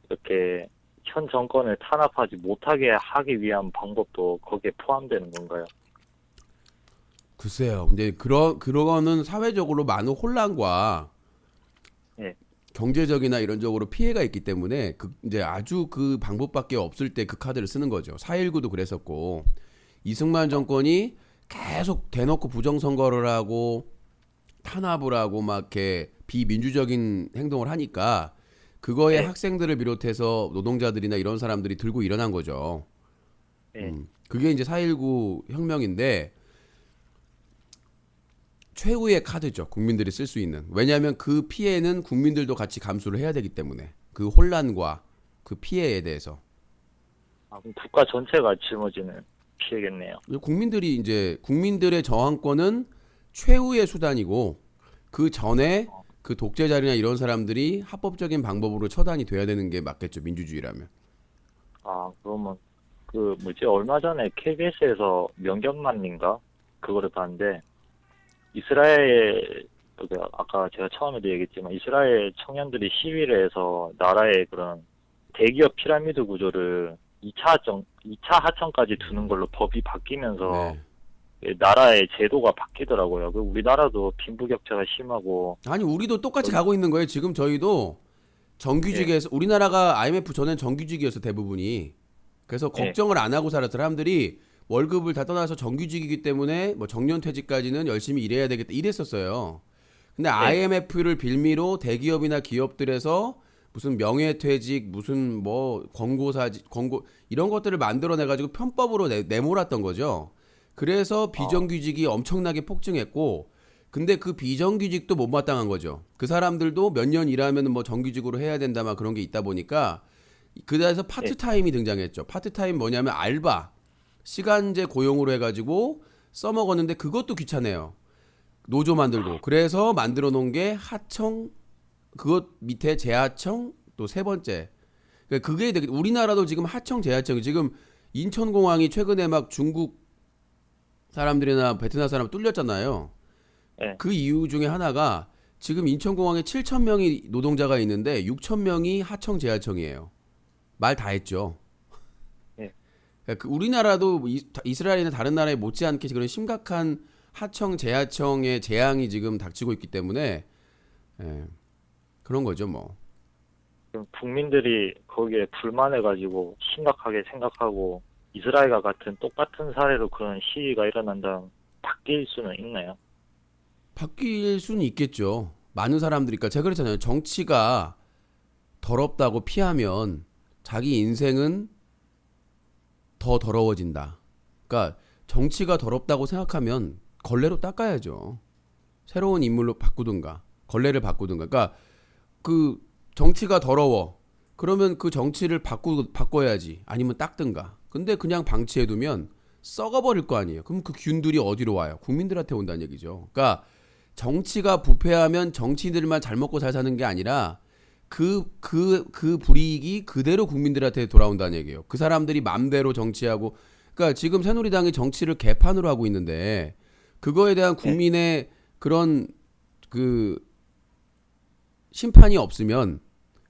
Speaker 5: 이렇게 현 정권을 탄압하지 못하게 하기 위한 방법도 거기에 포함되는 건가요?
Speaker 1: 글쎄요. 근데 그거는 사회적으로 많은 혼란과 경제적이나 이런 쪽으로 피해가 있기 때문에 이제 아주 그 방법밖에 없을 때 그 카드를 쓰는 거죠. 4.19도 그랬었고 이승만 정권이 계속 대놓고 부정선거를 하고 탄압을 하고 막 이렇게 비민주적인 행동을 하니까 그거에 학생들을 비롯해서 노동자들이나 이런 사람들이 들고 일어난 거죠. 그게 이제 4.19 혁명인데 최후의 카드죠. 국민들이 쓸 수 있는. 왜냐하면 그 피해는 국민들도 같이 감수를 해야 되기 때문에 그 혼란과 그 피해에 대해서.
Speaker 5: 그럼 국가 전체가 짊어지는 피해겠네요.
Speaker 1: 국민들의 저항권은 최후의 수단이고 그 전에 그 독재자나 이런 사람들이 합법적인 방법으로 처단이 돼야 되는 게 맞겠죠. 민주주의라면.
Speaker 5: 그러면 얼마 전에 KBS에서 명견만인가 그거를 봤는데 이스라엘 아까 제가 처음에도 얘기했지만 이스라엘 청년들이 시위를 해서 나라의 그런 대기업 피라미드 구조를 2차 하청까지 두는 걸로 법이 바뀌면서
Speaker 1: 네.
Speaker 5: 나라의 제도가 바뀌더라고요. 그 우리나라도 빈부격차가 심하고
Speaker 1: 아니 우리도 똑같이 가고 있는 거예요. 지금 저희도 정규직에서 우리나라가 IMF 전엔 정규직이었어 대부분이. 그래서 걱정을 안 하고 살았어. 사람들이 월급을 다 떠나서 정규직이기 때문에 뭐 정년퇴직까지는 열심히 일해야 되겠다 이랬었어요. 근데 IMF를 빌미로 대기업이나 기업들에서 무슨 명예퇴직, 무슨 뭐 광고 이런 것들을 만들어내 가지고 편법으로 내몰았던 거죠. 그래서 비정규직이 엄청나게 폭증했고, 근데 그 비정규직도 못마땅한 거죠. 그 사람들도 몇 년 일하면 뭐 정규직으로 해야 된다 막 그런 게 있다 보니까 그래서 파트타임이 등장했죠. 파트타임 뭐냐면 알바, 시간제 고용으로 해가지고 써먹었는데 그것도 귀찮아요. 노조 만들고. 그래서 만들어 놓은 게 하청, 그것 밑에 재하청, 또 세 번째. 그러니까 그게 되게, 우리나라도 지금 하청, 재하청, 지금 인천공항이 최근에 막 중국 사람들이나 베트남 사람 뚫렸잖아요.
Speaker 5: 네.
Speaker 1: 그 이유 중에 하나가 지금 인천공항에 7,000명이 노동자가 있는데 6,000명이 하청, 재하청이에요. 말 다 했죠. 그러니까 우리나라도 이스라엘이나 다른 나라에 못지않게 그런 심각한 하청, 재하청의 재앙이 지금 닥치고 있기 때문에 그런 거죠, 뭐.
Speaker 5: 국민들이 거기에 불만해가지고 심각하게 생각하고 이스라엘과 같은 똑같은 사례로 그런 시위가 일어난다면 바뀔 수는 있나요?
Speaker 1: 바뀔 수는 있겠죠. 많은 사람들이, 그러니까 제가 그랬잖아요. 정치가 더럽다고 피하면 자기 인생은 더 더러워진다. 그러니까 정치가 더럽다고 생각하면 걸레로 닦아야죠. 새로운 인물로 바꾸든가 걸레를 바꾸든가. 그러니까 그 정치가 더러워. 그러면 그 정치를 바꿔야지. 아니면 닦든가. 근데 그냥 방치해두면 썩어버릴 거 아니에요. 그럼 그 균들이 어디로 와요? 국민들한테 온다는 얘기죠. 그러니까 정치가 부패하면 정치인들만 잘 먹고 잘 사는 게 아니라 그 불이익이 그대로 국민들한테 돌아온다는 얘기예요. 그 사람들이 맘대로 정치하고, 그러니까 지금 새누리당이 정치를 개판으로 하고 있는데 그거에 대한 국민의 그런 그 심판이 없으면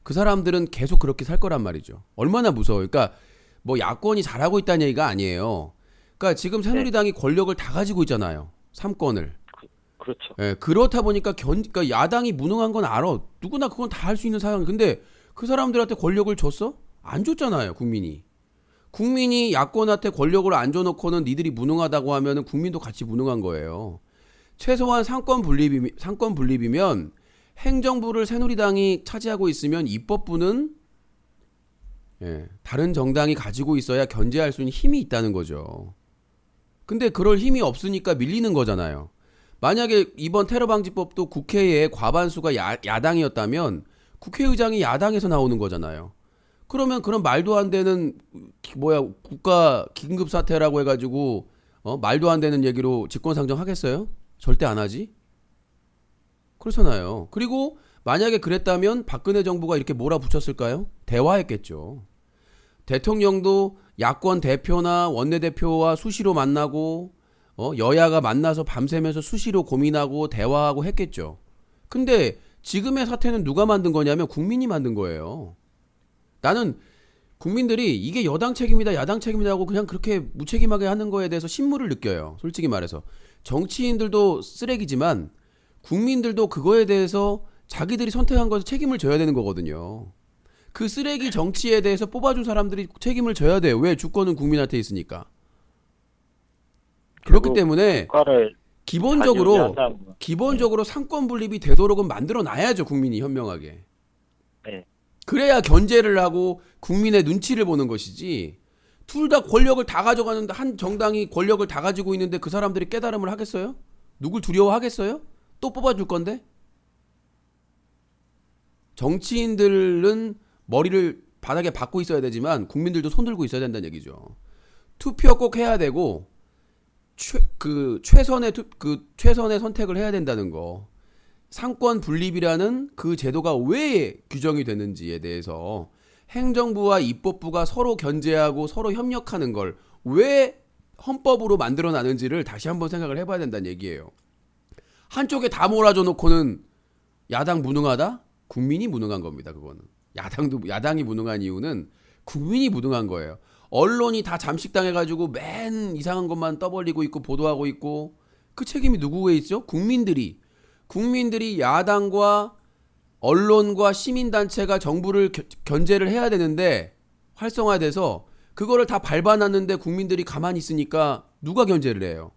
Speaker 1: 그 사람들은 계속 그렇게 살 거란 말이죠. 얼마나 무서워요. 그러니까 뭐 야권이 잘하고 있다는 얘기가 아니에요. 그러니까 지금 새누리당이 권력을 다 가지고 있잖아요. 3권을.
Speaker 5: 그렇죠.
Speaker 1: 예, 그렇다 보니까 그러니까 야당이 무능한 건 알아. 누구나 그건 다 할 수 있는 상황. 근데 그 사람들한테 권력을 줬어? 안 줬잖아요, 국민이. 국민이 야권한테 권력을 안 줘놓고는 니들이 무능하다고 하면은 국민도 같이 무능한 거예요. 최소한 상권 분립이면 행정부를 새누리당이 차지하고 있으면 입법부는 다른 정당이 가지고 있어야 견제할 수 있는 힘이 있다는 거죠. 근데 그럴 힘이 없으니까 밀리는 거잖아요. 만약에 이번 테러방지법도 국회에 과반수가 야당이었다면 국회의장이 야당에서 나오는 거잖아요. 그러면 그런 말도 안 되는 국가 긴급 사태라고 해가지고 말도 안 되는 얘기로 직권상정 하겠어요? 절대 안 하지. 그렇잖아요. 그리고 만약에 그랬다면 박근혜 정부가 이렇게 몰아붙였을까요? 대화했겠죠. 대통령도 야권 대표나 원내대표와 수시로 만나고 여야가 만나서 밤새면서 수시로 고민하고 대화하고 했겠죠. 근데 지금의 사태는 누가 만든 거냐면 국민이 만든 거예요. 나는 국민들이 이게 여당 책임이다 야당 책임이다 하고 그냥 그렇게 무책임하게 하는 거에 대해서 신물을 느껴요. 솔직히 말해서. 정치인들도 쓰레기지만 국민들도 그거에 대해서 자기들이 선택한 것에 책임을 져야 되는 거거든요. 그 쓰레기 정치에 대해서 뽑아준 사람들이 책임을 져야 돼요. 왜? 주권은 국민한테 있으니까. 그렇기 때문에 기본적으로 상권 분립이 되도록은 만들어 놔야죠. 국민이 현명하게.
Speaker 5: 네.
Speaker 1: 그래야 견제를 하고 국민의 눈치를 보는 것이지. 둘 다 권력을 다 가져가는데 한 정당이 권력을 다 가지고 있는데 그 사람들이 깨달음을 하겠어요? 누굴 두려워하겠어요? 또 뽑아줄 건데? 정치인들은 머리를 바닥에 박고 있어야 되지만 국민들도 손 들고 있어야 된다는 얘기죠. 투표 꼭 해야 되고 최선의 선택을 해야 된다는 거. 상권 분립이라는 그 제도가 왜 규정이 되는지에 대해서 행정부와 입법부가 서로 견제하고 서로 협력하는 걸 왜 헌법으로 만들어 놨는지를 다시 한번 생각을 해봐야 된다는 얘기예요. 한쪽에 다 몰아줘 놓고는 야당 무능하다? 국민이 무능한 겁니다. 그거는 야당이 무능한 이유는 국민이 무능한 거예요. 언론이 다 잠식당해가지고 맨 이상한 것만 떠벌리고 있고 보도하고 있고 그 책임이 누구에 있죠? 국민들이 야당과 언론과 시민단체가 정부를 견제를 해야 되는데 활성화돼서 그거를 다 밟아놨는데 국민들이 가만히 있으니까 누가 견제를 해요?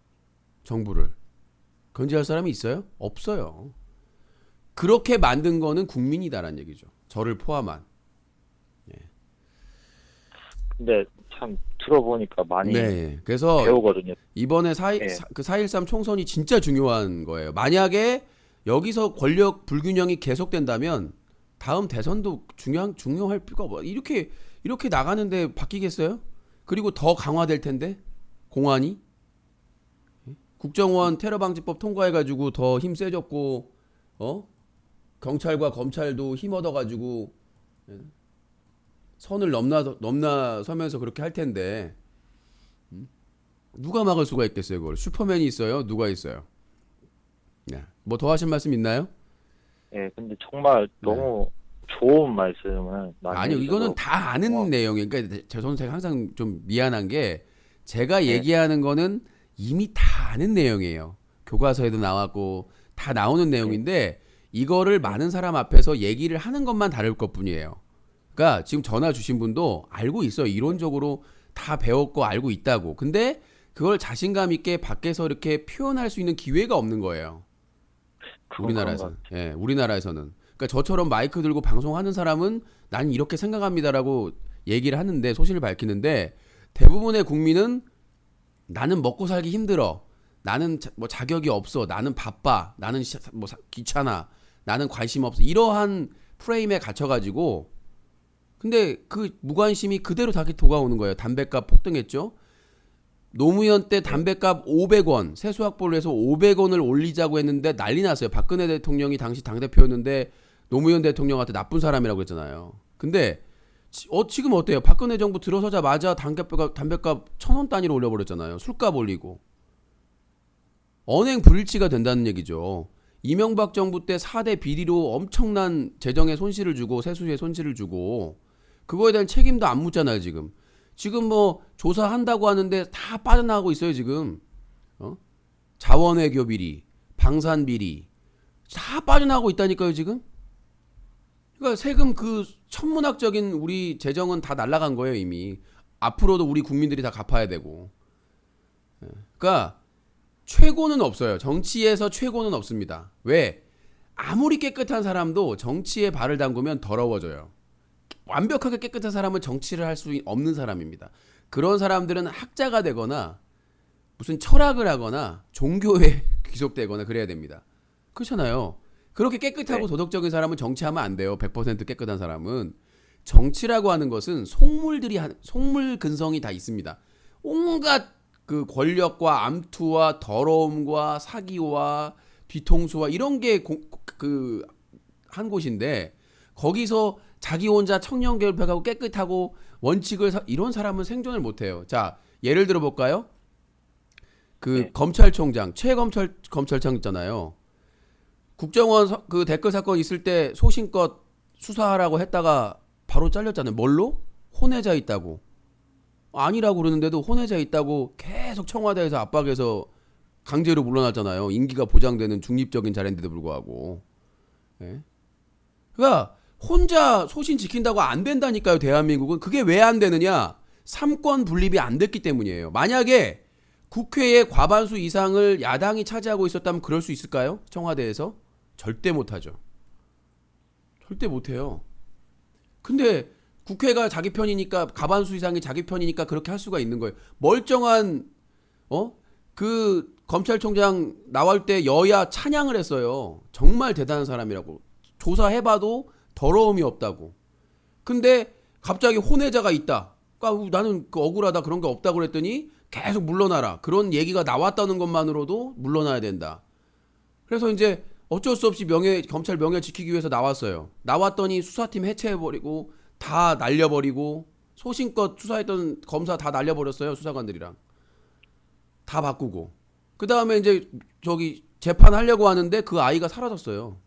Speaker 1: 정부를. 견제할 사람이 있어요? 없어요. 그렇게 만든 거는 국민이다라는 얘기죠. 저를 포함한.
Speaker 5: 근데 참 들어보니까 많이
Speaker 1: 네. 그래서
Speaker 5: 배우거든요.
Speaker 1: 이번에
Speaker 5: 네.
Speaker 1: 그 4.13 총선이 진짜 중요한 거예요. 만약에 여기서 권력 불균형이 계속된다면 다음 대선도 중요할 필요가 없어. 이렇게 나가는데 바뀌겠어요? 그리고 더 강화될 텐데 공안이 국정원 테러방지법 통과해가지고 더 힘 세졌고 경찰과 검찰도 힘 얻어가지고 선을 넘나서면서 그렇게 할 텐데 누가 막을 수가 있겠어요? 그걸 슈퍼맨이 있어요? 누가 있어요? 뭐 더 하실 말씀 있나요?
Speaker 5: 예, 근데 정말 너무 좋은 말씀을 많이
Speaker 1: 아니요,
Speaker 5: 해주셔서
Speaker 1: 이거는 다 아는
Speaker 5: 고마워.
Speaker 1: 내용이에요. 그러니까 제 선생 항상 좀 미안한 게 제가 얘기하는 거는 이미 다 아는 내용이에요. 교과서에도 나왔고 다 나오는 내용인데 이거를 많은 사람 앞에서 얘기를 하는 것만 다를 것뿐이에요. 그러니까 지금 전화 주신 분도 알고 있어요. 이론적으로 다 배웠고 알고 있다고. 근데 그걸 자신감 있게 밖에서 이렇게 표현할 수 있는 기회가 없는 거예요.
Speaker 5: 그건 그런 것
Speaker 1: 우리나라에서는. 우리나라에서는. 그러니까 저처럼 마이크 들고 방송하는 사람은 난 이렇게 생각합니다라고 얘기를 하는데 소신을 밝히는데 대부분의 국민은 나는 먹고 살기 힘들어. 나는 뭐 자격이 없어. 나는 바빠. 나는 뭐 귀찮아. 나는 관심 없어. 이러한 프레임에 갇혀가지고 근데 그 무관심이 그대로 다시 돌아오는 거예요. 담배값 폭등했죠. 노무현 때 담배값 500원, 세수확보를 해서 500원을 올리자고 했는데 난리 났어요. 박근혜 대통령이 당시 당대표였는데 노무현 대통령한테 나쁜 사람이라고 했잖아요. 근데 지금 어때요? 박근혜 정부 들어서자마자 담배값 1,000원 단위로 올려버렸잖아요. 술값 올리고. 언행 불일치가 된다는 얘기죠. 이명박 정부 때 4대 비리로 엄청난 재정에 손실을 주고 세수에 손실을 주고 그거에 대한 책임도 안 묻잖아요. 지금 뭐 조사한다고 하는데 다 빠져나가고 있어요. 지금 자원외교 비리, 방산 비리 다 빠져나가고 있다니까요. 지금. 그러니까 세금 그 천문학적인 우리 재정은 다 날아간 거예요. 이미. 앞으로도 우리 국민들이 다 갚아야 되고. 그러니까 최고는 없어요. 정치에서 최고는 없습니다. 왜? 아무리 깨끗한 사람도 정치에 발을 담그면 더러워져요. 완벽하게 깨끗한 사람은 정치를 할 수 없는 사람입니다. 그런 사람들은 학자가 되거나 무슨 철학을 하거나 종교에 귀속되거나 그래야 됩니다. 그렇잖아요. 그렇게 깨끗하고 도덕적인 사람은 정치하면 안 돼요. 100% 깨끗한 사람은. 정치라고 하는 것은 속물 근성이 다 있습니다. 온갖 그 권력과 암투와 더러움과 사기와 뒤통수와 이런 게 한 곳인데 거기서 자기 혼자 청렴결백하고 깨끗하고 원칙을 이런 사람은 생존을 못해요. 자, 예를 들어 볼까요? 검찰총장 최검찰청 있잖아요. 국정원 그 댓글 사건 있을 때 소신껏 수사하라고 했다가 바로 잘렸잖아요. 뭘로? 혼외자 있다고. 아니라고 그러는데도 혼외자 있다고 계속 청와대에서 압박해서 강제로 물러났잖아요. 임기가 보장되는 중립적인 자리인데도 불구하고. 그러니까 혼자 소신 지킨다고 안 된다니까요. 대한민국은. 그게 왜 안 되느냐? 삼권 분립이 안 됐기 때문이에요. 만약에 국회의 과반수 이상을 야당이 차지하고 있었다면 그럴 수 있을까요? 청와대에서? 절대 못하죠. 절대 못해요. 근데 국회가 자기 편이니까 과반수 이상이 자기 편이니까 그렇게 할 수가 있는 거예요. 멀쩡한 그 검찰총장 나올 때 여야 찬양을 했어요. 정말 대단한 사람이라고. 조사해봐도 더러움이 없다고. 근데 갑자기 혼외자가 있다. 그러니까 나는 그 억울하다 그런 게 없다고 그랬더니 계속 물러나라. 그런 얘기가 나왔다는 것만으로도 물러나야 된다. 그래서 이제 어쩔 수 없이 검찰 명예 지키기 위해서 나왔어요. 나왔더니 수사팀 해체해버리고 다 날려버리고 소신껏 수사했던 검사 다 날려버렸어요. 수사관들이랑. 다 바꾸고. 그 다음에 이제 재판하려고 하는데 그 아이가 사라졌어요.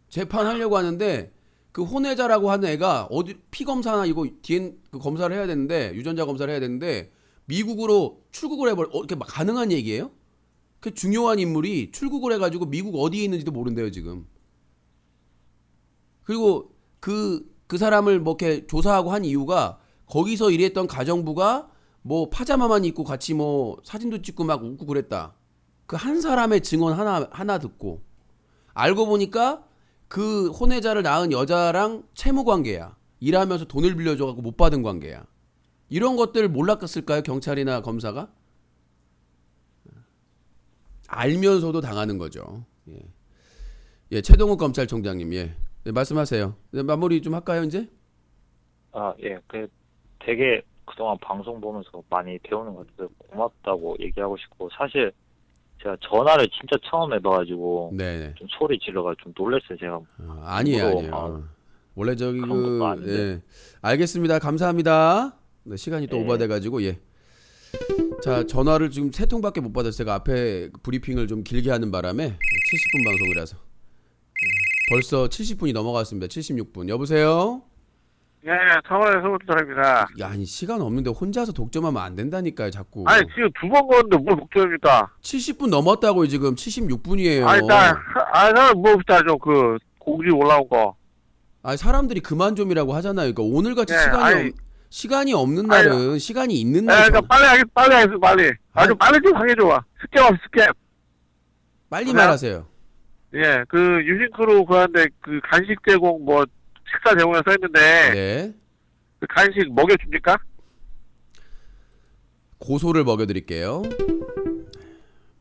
Speaker 1: 재판하려고 하는데 그 혼외자라고 하는 애가 어디 피 검사나 이거 DNA 그 검사를 해야 되는데 유전자 검사를 해야 되는데 미국으로 출국을 해버려. 이렇게 막 가능한 얘기예요? 그 중요한 인물이 출국을 해가지고 미국 어디에 있는지도 모른대요 지금. 그리고 그 사람을 뭐 이렇게 조사하고 한 이유가 거기서 일했던 가정부가 뭐 파자마만 입고 같이 뭐 사진도 찍고 막 웃고 그랬다. 그 한 사람의 증언 하나 듣고 알고 보니까 그 혼외자를 낳은 여자랑 채무 관계야. 일하면서 돈을 빌려줘갖고 못 받은 관계야. 이런 것들 몰랐을까요? 경찰이나 검사가? 알면서도 당하는 거죠. 예, 예 최동욱 검찰총장님, 예, 네, 말씀하세요. 네, 마무리 좀 할까요, 이제?
Speaker 5: 아, 예. 되게 그동안 방송 보면서 많이 배우는 것 같아서 고맙다고 얘기하고 싶고, 사실 제가 전화를 진짜 처음 해봐가지고
Speaker 1: 네.
Speaker 5: 좀 소리 질러가 좀 놀랐어요, 제가.
Speaker 1: 아니에요. 원래 저기
Speaker 5: 그런 것도 아닌데.
Speaker 1: 예, 알겠습니다. 감사합니다. 네, 시간이 또
Speaker 5: 예.
Speaker 1: 오버돼가지고 예. 자 전화를 지금 3통밖에 못 받았어요. 제가 앞에 브리핑을 좀 길게 하는 바람에 70분 방송이라서 벌써 70분이 넘어갔습니다. 76분. 여보세요?
Speaker 2: 예, 청와대 서울특별입니다.
Speaker 1: 야, 아니 시간 없는데 혼자서 독점하면 안 된다니까요, 자꾸.
Speaker 2: 아니, 지금 2번 거는데 뭘 목적입니까?
Speaker 1: 70분 넘었다고요, 지금 76분이에요.
Speaker 2: 아니, 사람 뭡시다, 좀 공지 올라온 거.
Speaker 1: 아니 사람들이 그만 좀이라고 하잖아요. 그러니까 오늘 같이
Speaker 2: 예,
Speaker 1: 시간이 없는 날은 시간이 있는 날
Speaker 2: 그러니까 빨리 하겠어, 빨리. 아주 빨리 좀 하게줘. 스캡 없어, 스캡.
Speaker 1: 빨리
Speaker 2: 그래요?
Speaker 1: 말하세요.
Speaker 2: 예, 유심크루 그한데 간식 제공 식사 제공에 써있는데
Speaker 1: 네.
Speaker 2: 그 간식 먹여줍니까?
Speaker 1: 고소를 먹여드릴게요.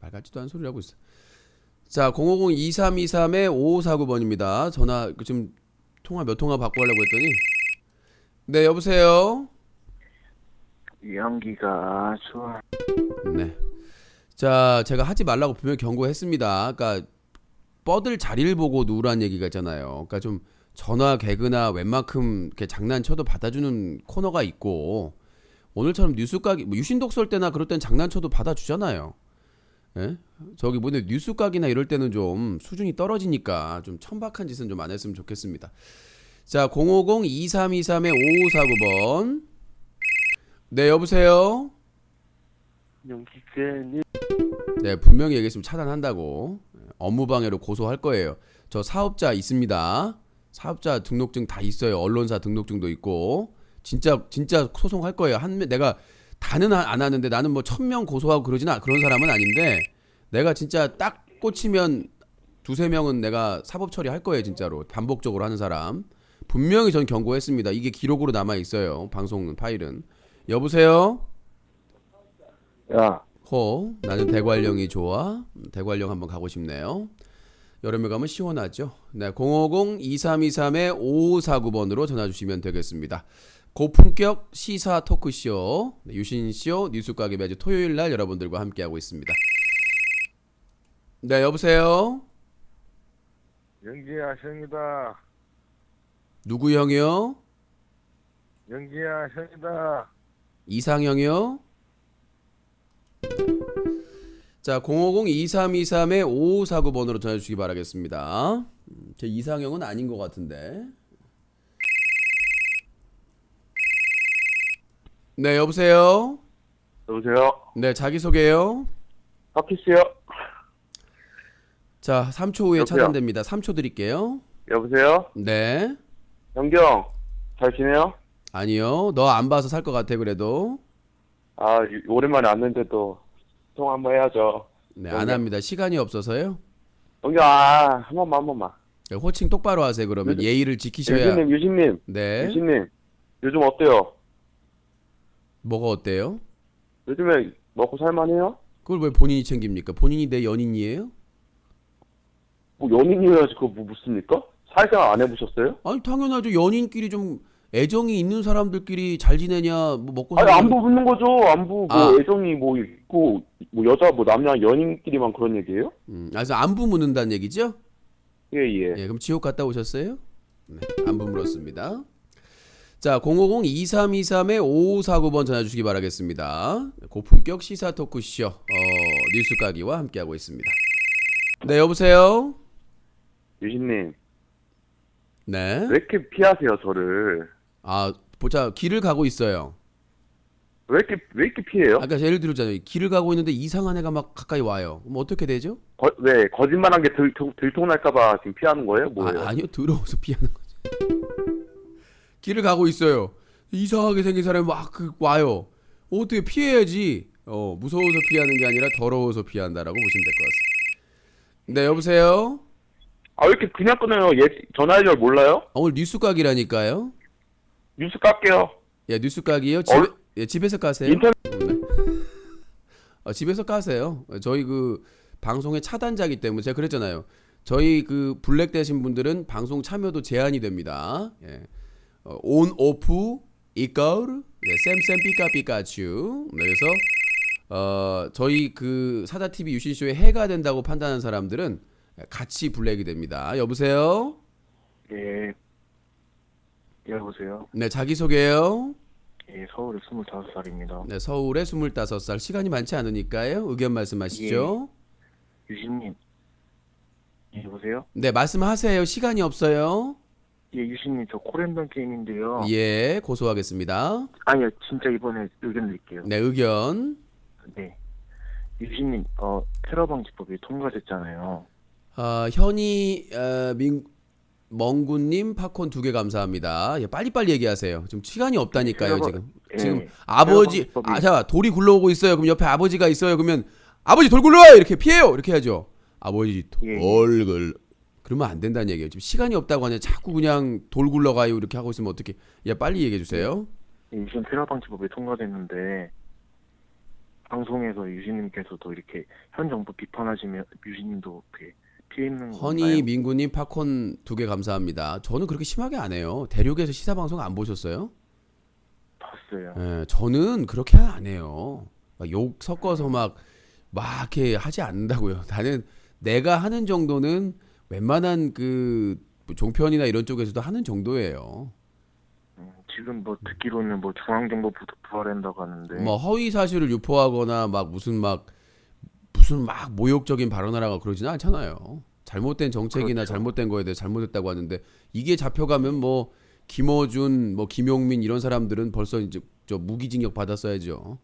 Speaker 1: 말 같지도 않은 소리를 하고 있어. 자, 050-2323-5549번입니다. 전화 지금 통화 몇 통화 받고 하려고 했더니 네, 여보세요.
Speaker 2: 연기가 좋아.
Speaker 1: 네. 자, 제가 하지 말라고 분명히 경고했습니다. 그러니까 뻗을 자리를 보고 누우란 얘기가 있잖아요. 그러니까 좀 전화 개그나 웬만큼 이렇게 장난쳐도 받아주는 코너가 있고 오늘처럼 뉴스각이 뭐 유신독 쏠 때나 그럴 땐 장난쳐도 받아주잖아요. 예? 저기 뭐냐 뉴스각이나 이럴 때는 좀 수준이 떨어지니까 좀 천박한 짓은 좀 안 했으면 좋겠습니다. 자, 050-2323-5549번. 네, 여보세요.
Speaker 2: 연기가
Speaker 1: 네, 분명히 얘기했으면 차단한다고. 업무방해로 고소할 거예요. 저 사업자 있습니다. 사업자 등록증 다 있어요. 언론사 등록증도 있고. 진짜 소송할 거예요. 내가 다는 안 하는데 나는 뭐 1000명 고소하고 그런 사람은 아닌데 내가 진짜 딱 꽂히면 2-3명은 내가 사법 처리할 거예요. 진짜로. 반복적으로 하는 사람. 분명히 전 경고했습니다. 이게 기록으로 남아 있어요. 방송 파일은. 여보세요?
Speaker 2: 야,
Speaker 1: 나는 대관령이 좋아. 대관령 한번 가고 싶네요. 여름에 가면 시원하죠. 네, 050-2323-5549번으로 전화 주시면 되겠습니다. 고품격 시사 토크쇼 유신쇼 뉴스가게 매주 토요일 날 여러분들과 함께하고 있습니다. 네, 여보세요?
Speaker 2: 연기야 형이다.
Speaker 1: 누구 형이요?
Speaker 2: 연기야 형이다.
Speaker 1: 이상형이요? 자, 050-2323-5549번으로 전화 주시기 바라겠습니다. 제 이상형은 아닌 것 같은데. 네, 여보세요?
Speaker 2: 여보세요?
Speaker 1: 네, 자기소개요.
Speaker 2: 박희씨요?
Speaker 1: 자, 3초 후에
Speaker 2: 여보세요?
Speaker 1: 차단됩니다. 3초 드릴게요.
Speaker 2: 여보세요?
Speaker 1: 네.
Speaker 2: 연경, 잘 지내요?
Speaker 1: 아니요. 너 안 봐서 살 것 같아, 그래도.
Speaker 2: 아, 오랜만에 왔는데도 통화 한번 해야죠.
Speaker 1: 네, 안 합니다. 시간이 없어서요.
Speaker 2: 연경, 한 번만.
Speaker 1: 네, 호칭 똑바로 하세요, 그러면. 예의를 지키셔야.
Speaker 2: 유신님,
Speaker 1: 네.
Speaker 2: 유신님, 요즘 어때요?
Speaker 1: 뭐가 어때요?
Speaker 2: 요즘에 먹고 살만해요?
Speaker 1: 그걸 왜 본인이 챙깁니까? 본인이 내 연인이에요?
Speaker 2: 뭐 연인이어야지 그거 뭐 묻습니까? 사회생활 안 해보셨어요?
Speaker 1: 아니, 당연하죠. 연인끼리 좀 애정이 있는 사람들끼리 잘 지내냐, 뭐 먹고
Speaker 2: 아니,
Speaker 1: 사는
Speaker 2: 안부 묻는 거죠. 안부,
Speaker 1: 아.
Speaker 2: 애정이 뭐 있고, 뭐 여자, 뭐 남녀, 연인끼리만 그런 얘기예요?
Speaker 1: 그래서 안부 묻는다는 얘기죠?
Speaker 2: 예.
Speaker 1: 예, 그럼 지옥 갔다 오셨어요? 네, 안부 물었습니다. 자, 050-2323-5549번 전화 주시기 바라겠습니다. 고품격 시사 토크쇼 뉴스가기와 함께하고 있습니다. 네, 여보세요?
Speaker 2: 유신님,
Speaker 1: 네.
Speaker 6: 왜 이렇게 피하세요, 저를?
Speaker 1: 아, 보자. 길을 가고 있어요.
Speaker 6: 왜 이렇게 피해요?
Speaker 1: 아까 예를 들었잖아요. 길을 가고 있는데 이상한 애가 막 가까이 와요. 그럼 어떻게 되죠?
Speaker 6: 왜 거짓말한 게 들통날까봐 지금 피하는 거예요? 뭐예요?
Speaker 1: 아니요. 들어오서 피하는 거죠. 길을 가고 있어요. 이상하게 생긴 사람이 막 와요. 어떻게 피해야지. 무서워서 피하는 게 아니라 더러워서 피한다라고 보시면 될 것 같습니다. 네, 여보세요?
Speaker 6: 왜 이렇게 그냥 끊어요? 전화할 줄 몰라요?
Speaker 1: 오늘 뉴스 각이라니까요.
Speaker 6: 뉴스 깔게요.
Speaker 1: 예, 뉴스 각이요. 집에서 까세요.
Speaker 6: 인터넷
Speaker 1: 집에서 까세요. 저희 그 방송의 차단자기 때문에 제가 그랬잖아요. 저희 그 블랙 되신 분들은 방송 참여도 제한이 됩니다. 예. 온 오프 이걸 쌤쌤 삐까 삐까츄. 그래서 저희 그 사다 TV 유신쇼에 해가 된다고 판단하는 사람들은 같이 블랙이 됩니다. 여보세요?
Speaker 7: 예, 여보세요?
Speaker 1: 네, 자기 소개요.
Speaker 7: 예, 서울에 25살입니다.
Speaker 1: 네, 서울에 25살. 시간이 많지 않으니까요. 의견 말씀하시죠.
Speaker 7: 유신님. 예, 여보세요?
Speaker 1: 네, 말씀하세요. 시간이 없어요.
Speaker 7: 예, 유신님, 저 코랜덤 게임인데요.
Speaker 1: 예, 고소하겠습니다.
Speaker 7: 아니요, 진짜 이번에 의견 드릴게요.
Speaker 1: 네, 의견.
Speaker 7: 네. 유신님, 테러 방지법이 통과됐잖아요.
Speaker 1: 현이 멍군님 팝콘 2개 감사합니다. 예, 빨리빨리 얘기하세요. 지금 시간이 없다니까요.
Speaker 7: 예,
Speaker 1: 지금 아버지
Speaker 7: 테러 방지법이-
Speaker 1: 자 돌이 굴러오고 있어요. 그럼 옆에 아버지가 있어요. 그러면 아버지 돌 굴러와요. 이렇게 피해요. 이렇게 해야죠. 아버지
Speaker 7: 예.
Speaker 1: 돌 그러면 안 된다는 얘기예요. 지금 시간이 없다고 하냐. 자꾸 그냥 돌 굴러가요. 이렇게 하고 있으면 어떻게? 야 빨리 얘기해 주세요.
Speaker 7: 예, 유신 테러 방지법이 통과됐는데, 방송에서 유신님께서도 이렇게 현 정부 비판하시면 유신님도 이렇게 피해 있는
Speaker 1: 허니
Speaker 7: 건가요?
Speaker 1: 민구님 팝콘 2개 감사합니다. 저는 그렇게 심하게 안 해요. 대륙에서 시사 방송 안 보셨어요?
Speaker 7: 봤어요.
Speaker 1: 예, 저는 그렇게 안 해요. 막 욕 섞어서 막 이렇게 하지 않는다고요. 나는 내가 하는 정도는 웬만한 그 종편이나 이런 쪽에서도 하는 정도예요.
Speaker 7: 지금 뭐 듣기로는 뭐 중앙정보부도 부활한다고 하는데,
Speaker 1: 뭐 허위 사실을 유포하거나 무슨 모욕적인 발언을 하고 그러지는 않잖아요. 잘못된 정책이나
Speaker 7: 그렇죠.
Speaker 1: 잘못된 거에 대해 잘못했다고 하는데 이게 잡혀가면 뭐 김어준, 뭐 김용민 이런 사람들은 벌써 이제 저 무기징역 받았어야죠.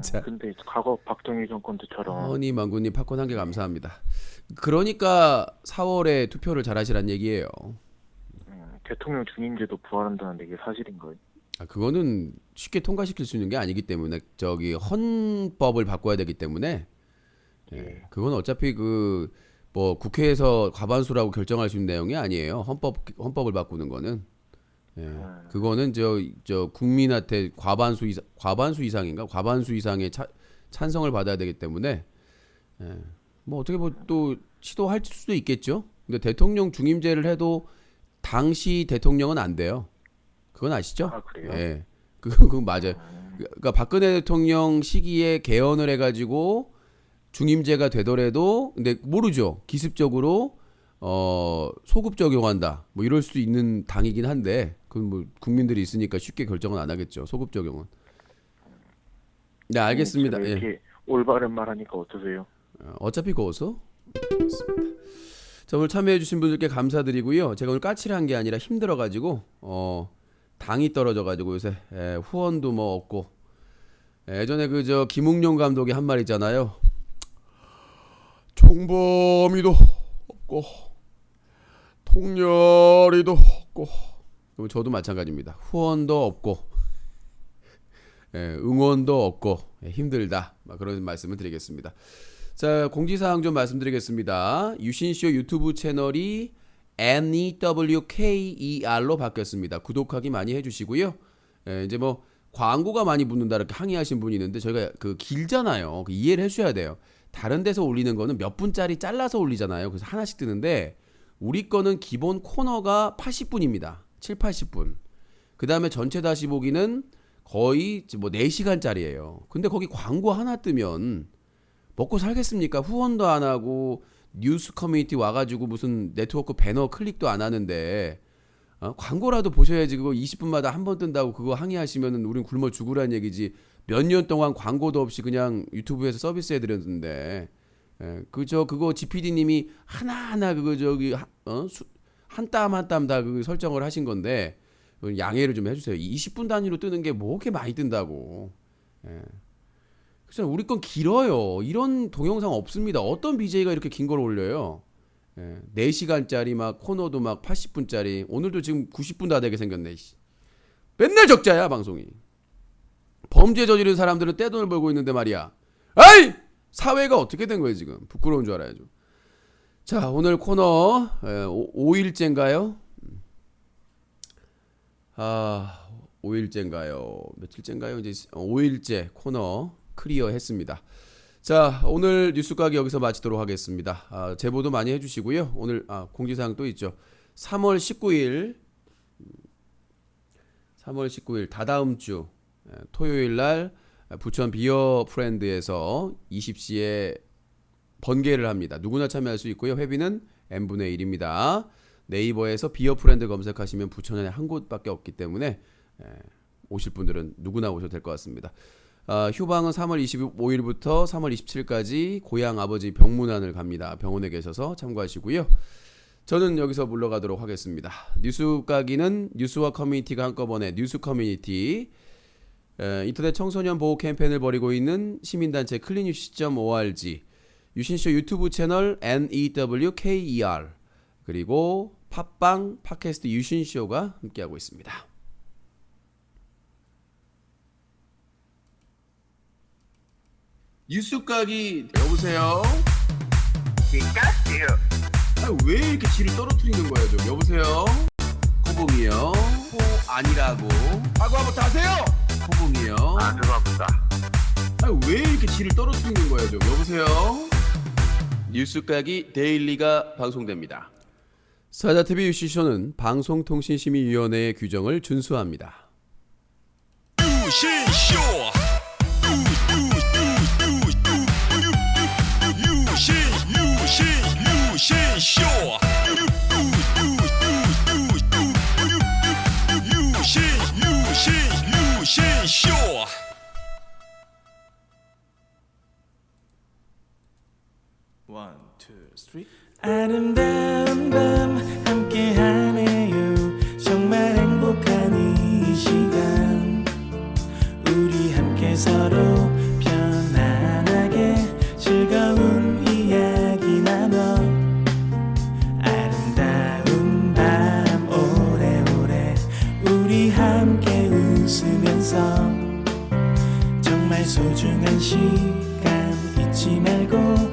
Speaker 1: 자.
Speaker 7: 근데 과거 박정희 정권 때처럼
Speaker 1: 허니 망구님 팝콘 1개 감사합니다. 그러니까 4월에 투표를 잘하시란 얘기예요.
Speaker 7: 대통령 중임제도 부활한다는데 이게 사실인 거예요?
Speaker 1: 그거는 쉽게 통과시킬 수 있는 게 아니기 때문에 저기 헌법을 바꿔야 되기 때문에
Speaker 7: 예.
Speaker 1: 그건 어차피 그 뭐 국회에서 과반수라고 결정할 수 있는 내용이 아니에요. 헌법을 바꾸는 거는 그거는 저 국민한테 과반수 이상인가 과반수 이상의 찬성을 받아야 되기 때문에 뭐 어떻게 뭐 또 시도할 수도 있겠죠. 근데 대통령 중임제를 해도 당시 대통령은 안 돼요. 그건 아시죠?
Speaker 7: 아, 그래요?
Speaker 1: 예. 그건 맞아요. 그러니까 박근혜 대통령 시기에 개헌을 해가지고 중임제가 되더라도 근데 모르죠. 기습적으로 소급 적용한다. 뭐 이럴 수 있는 당이긴 한데 그건 뭐 국민들이 있으니까 쉽게 결정은 안 하겠죠. 소급 적용은. 네, 알겠습니다.
Speaker 7: 제가
Speaker 1: 예.
Speaker 7: 이렇게 올바른 말하니까 어떠세요?
Speaker 1: 어차피 거기서 알겠습니다. 자, 오늘 참여해주신 분들께 감사드리고요. 제가 오늘 까칠한 게 아니라 힘들어가지고 당이 떨어져가지고 요새 후원도 뭐 없고 예전에 그 김웅룡 감독이 한 말 있잖아요. 총범위도 없고 통렬이도 없고 그럼 저도 마찬가지입니다. 후원도 없고 응원도 없고 힘들다. 그런 말씀을 드리겠습니다. 자, 공지사항 좀 말씀드리겠습니다. 유신쇼 유튜브 채널이 NEWKER로 바뀌었습니다. 구독하기 많이 해주시고요. 이제 뭐 광고가 많이 붙는다 이렇게 항의하신 분이 있는데 저희가 그 길잖아요. 이해를 해주셔야 돼요. 다른 데서 올리는 거는 몇 분짜리 잘라서 올리잖아요. 그래서 하나씩 뜨는데 우리 거는 기본 코너가 80분입니다. 7, 80분. 그 다음에 전체 다시 보기는 거의 뭐 4시간짜리예요. 근데 거기 광고 하나 뜨면 먹고 살겠습니까? 후원도 안 하고 뉴스 커뮤니티 와가지고 무슨 네트워크 배너 클릭도 안 하는데 광고라도 보셔야지. 그거 20분마다 한 번 뜬다고 그거 항의하시면은 우린 굶어 죽으란 얘기지. 몇 년 동안 광고도 없이 그냥 유튜브에서 서비스해드렸는데 그거 GPD님이 하나하나 그거 한 땀 한 땀 다 그 설정을 하신 건데 양해를 좀 해주세요. 20분 단위로 뜨는 게 뭐 그렇게 많이 뜬다고. 예. 그래서 우리 건 길어요. 이런 동영상 없습니다. 어떤 BJ가 이렇게 긴 걸 올려요? 예. 4시간짜리 막 코너도 막 80분짜리. 오늘도 지금 90분 다 되게 생겼네. 맨날 적자야 방송이. 범죄 저지른 사람들은 떼돈을 벌고 있는데 말이야. 아이! 사회가 어떻게 된 거예요 지금. 부끄러운 줄 알아야죠. 자, 오늘 코너 5일째인가요? 5일째인가요? 며칠째인가요? 이제 5일째 코너 클리어 했습니다. 자, 오늘 뉴스각이 여기서 마치도록 하겠습니다. 제보도 많이 해주시고요. 오늘 공지사항 또 있죠. 3월 19일 다다음 주 토요일 날 부천 비어 프렌드에서 20시에 번개를 합니다. 누구나 참여할 수 있고요. 회비는 n분의 1입니다. 네이버에서 비어 프렌드 검색하시면 부천에 한 곳밖에 없기 때문에 오실 분들은 누구나 오셔도 될 것 같습니다. 휴방은 3월 25일부터 3월 27일까지 고향 아버지 병문안을 갑니다. 병원에 계셔서 참고하시고요. 저는 여기서 물러가도록 하겠습니다. 뉴스까기는 뉴스와 커뮤니티가 한꺼번에 뉴스 커뮤니티, 인터넷 청소년 보호 캠페인을 벌이고 있는 시민단체 cleanuc.org, 유신쇼 유튜브 채널 NEWKER, 그리고 팟빵 팟캐스트 유신쇼가 함께하고 있습니다. 뉴스각이 여보세요? 왜 이렇게 질을 떨어뜨리는 거예요 좀. 여보세요? 코봉이요? 아니라고 하고 한번 다세요. 코봉이요?
Speaker 2: 죄송합니다.
Speaker 1: 왜 이렇게 질을 떨어뜨리는 거예요 좀. 여보세요? 뉴스각이 데일리가 방송됩니다. 사자TV 유시쇼는 방송통신심의위원회의 규정을 준수합니다.
Speaker 3: 유신쇼 유신쇼 유신쇼
Speaker 4: One, two, three. 아름다운 밤 함께하네요. 정말 행복한 이 시간 우리 함께 서로 편안하게 즐거운 이야기 나눠 아름다운 밤 오래오래 우리 함께 웃으면서 정말 소중한 시간 잊지 말고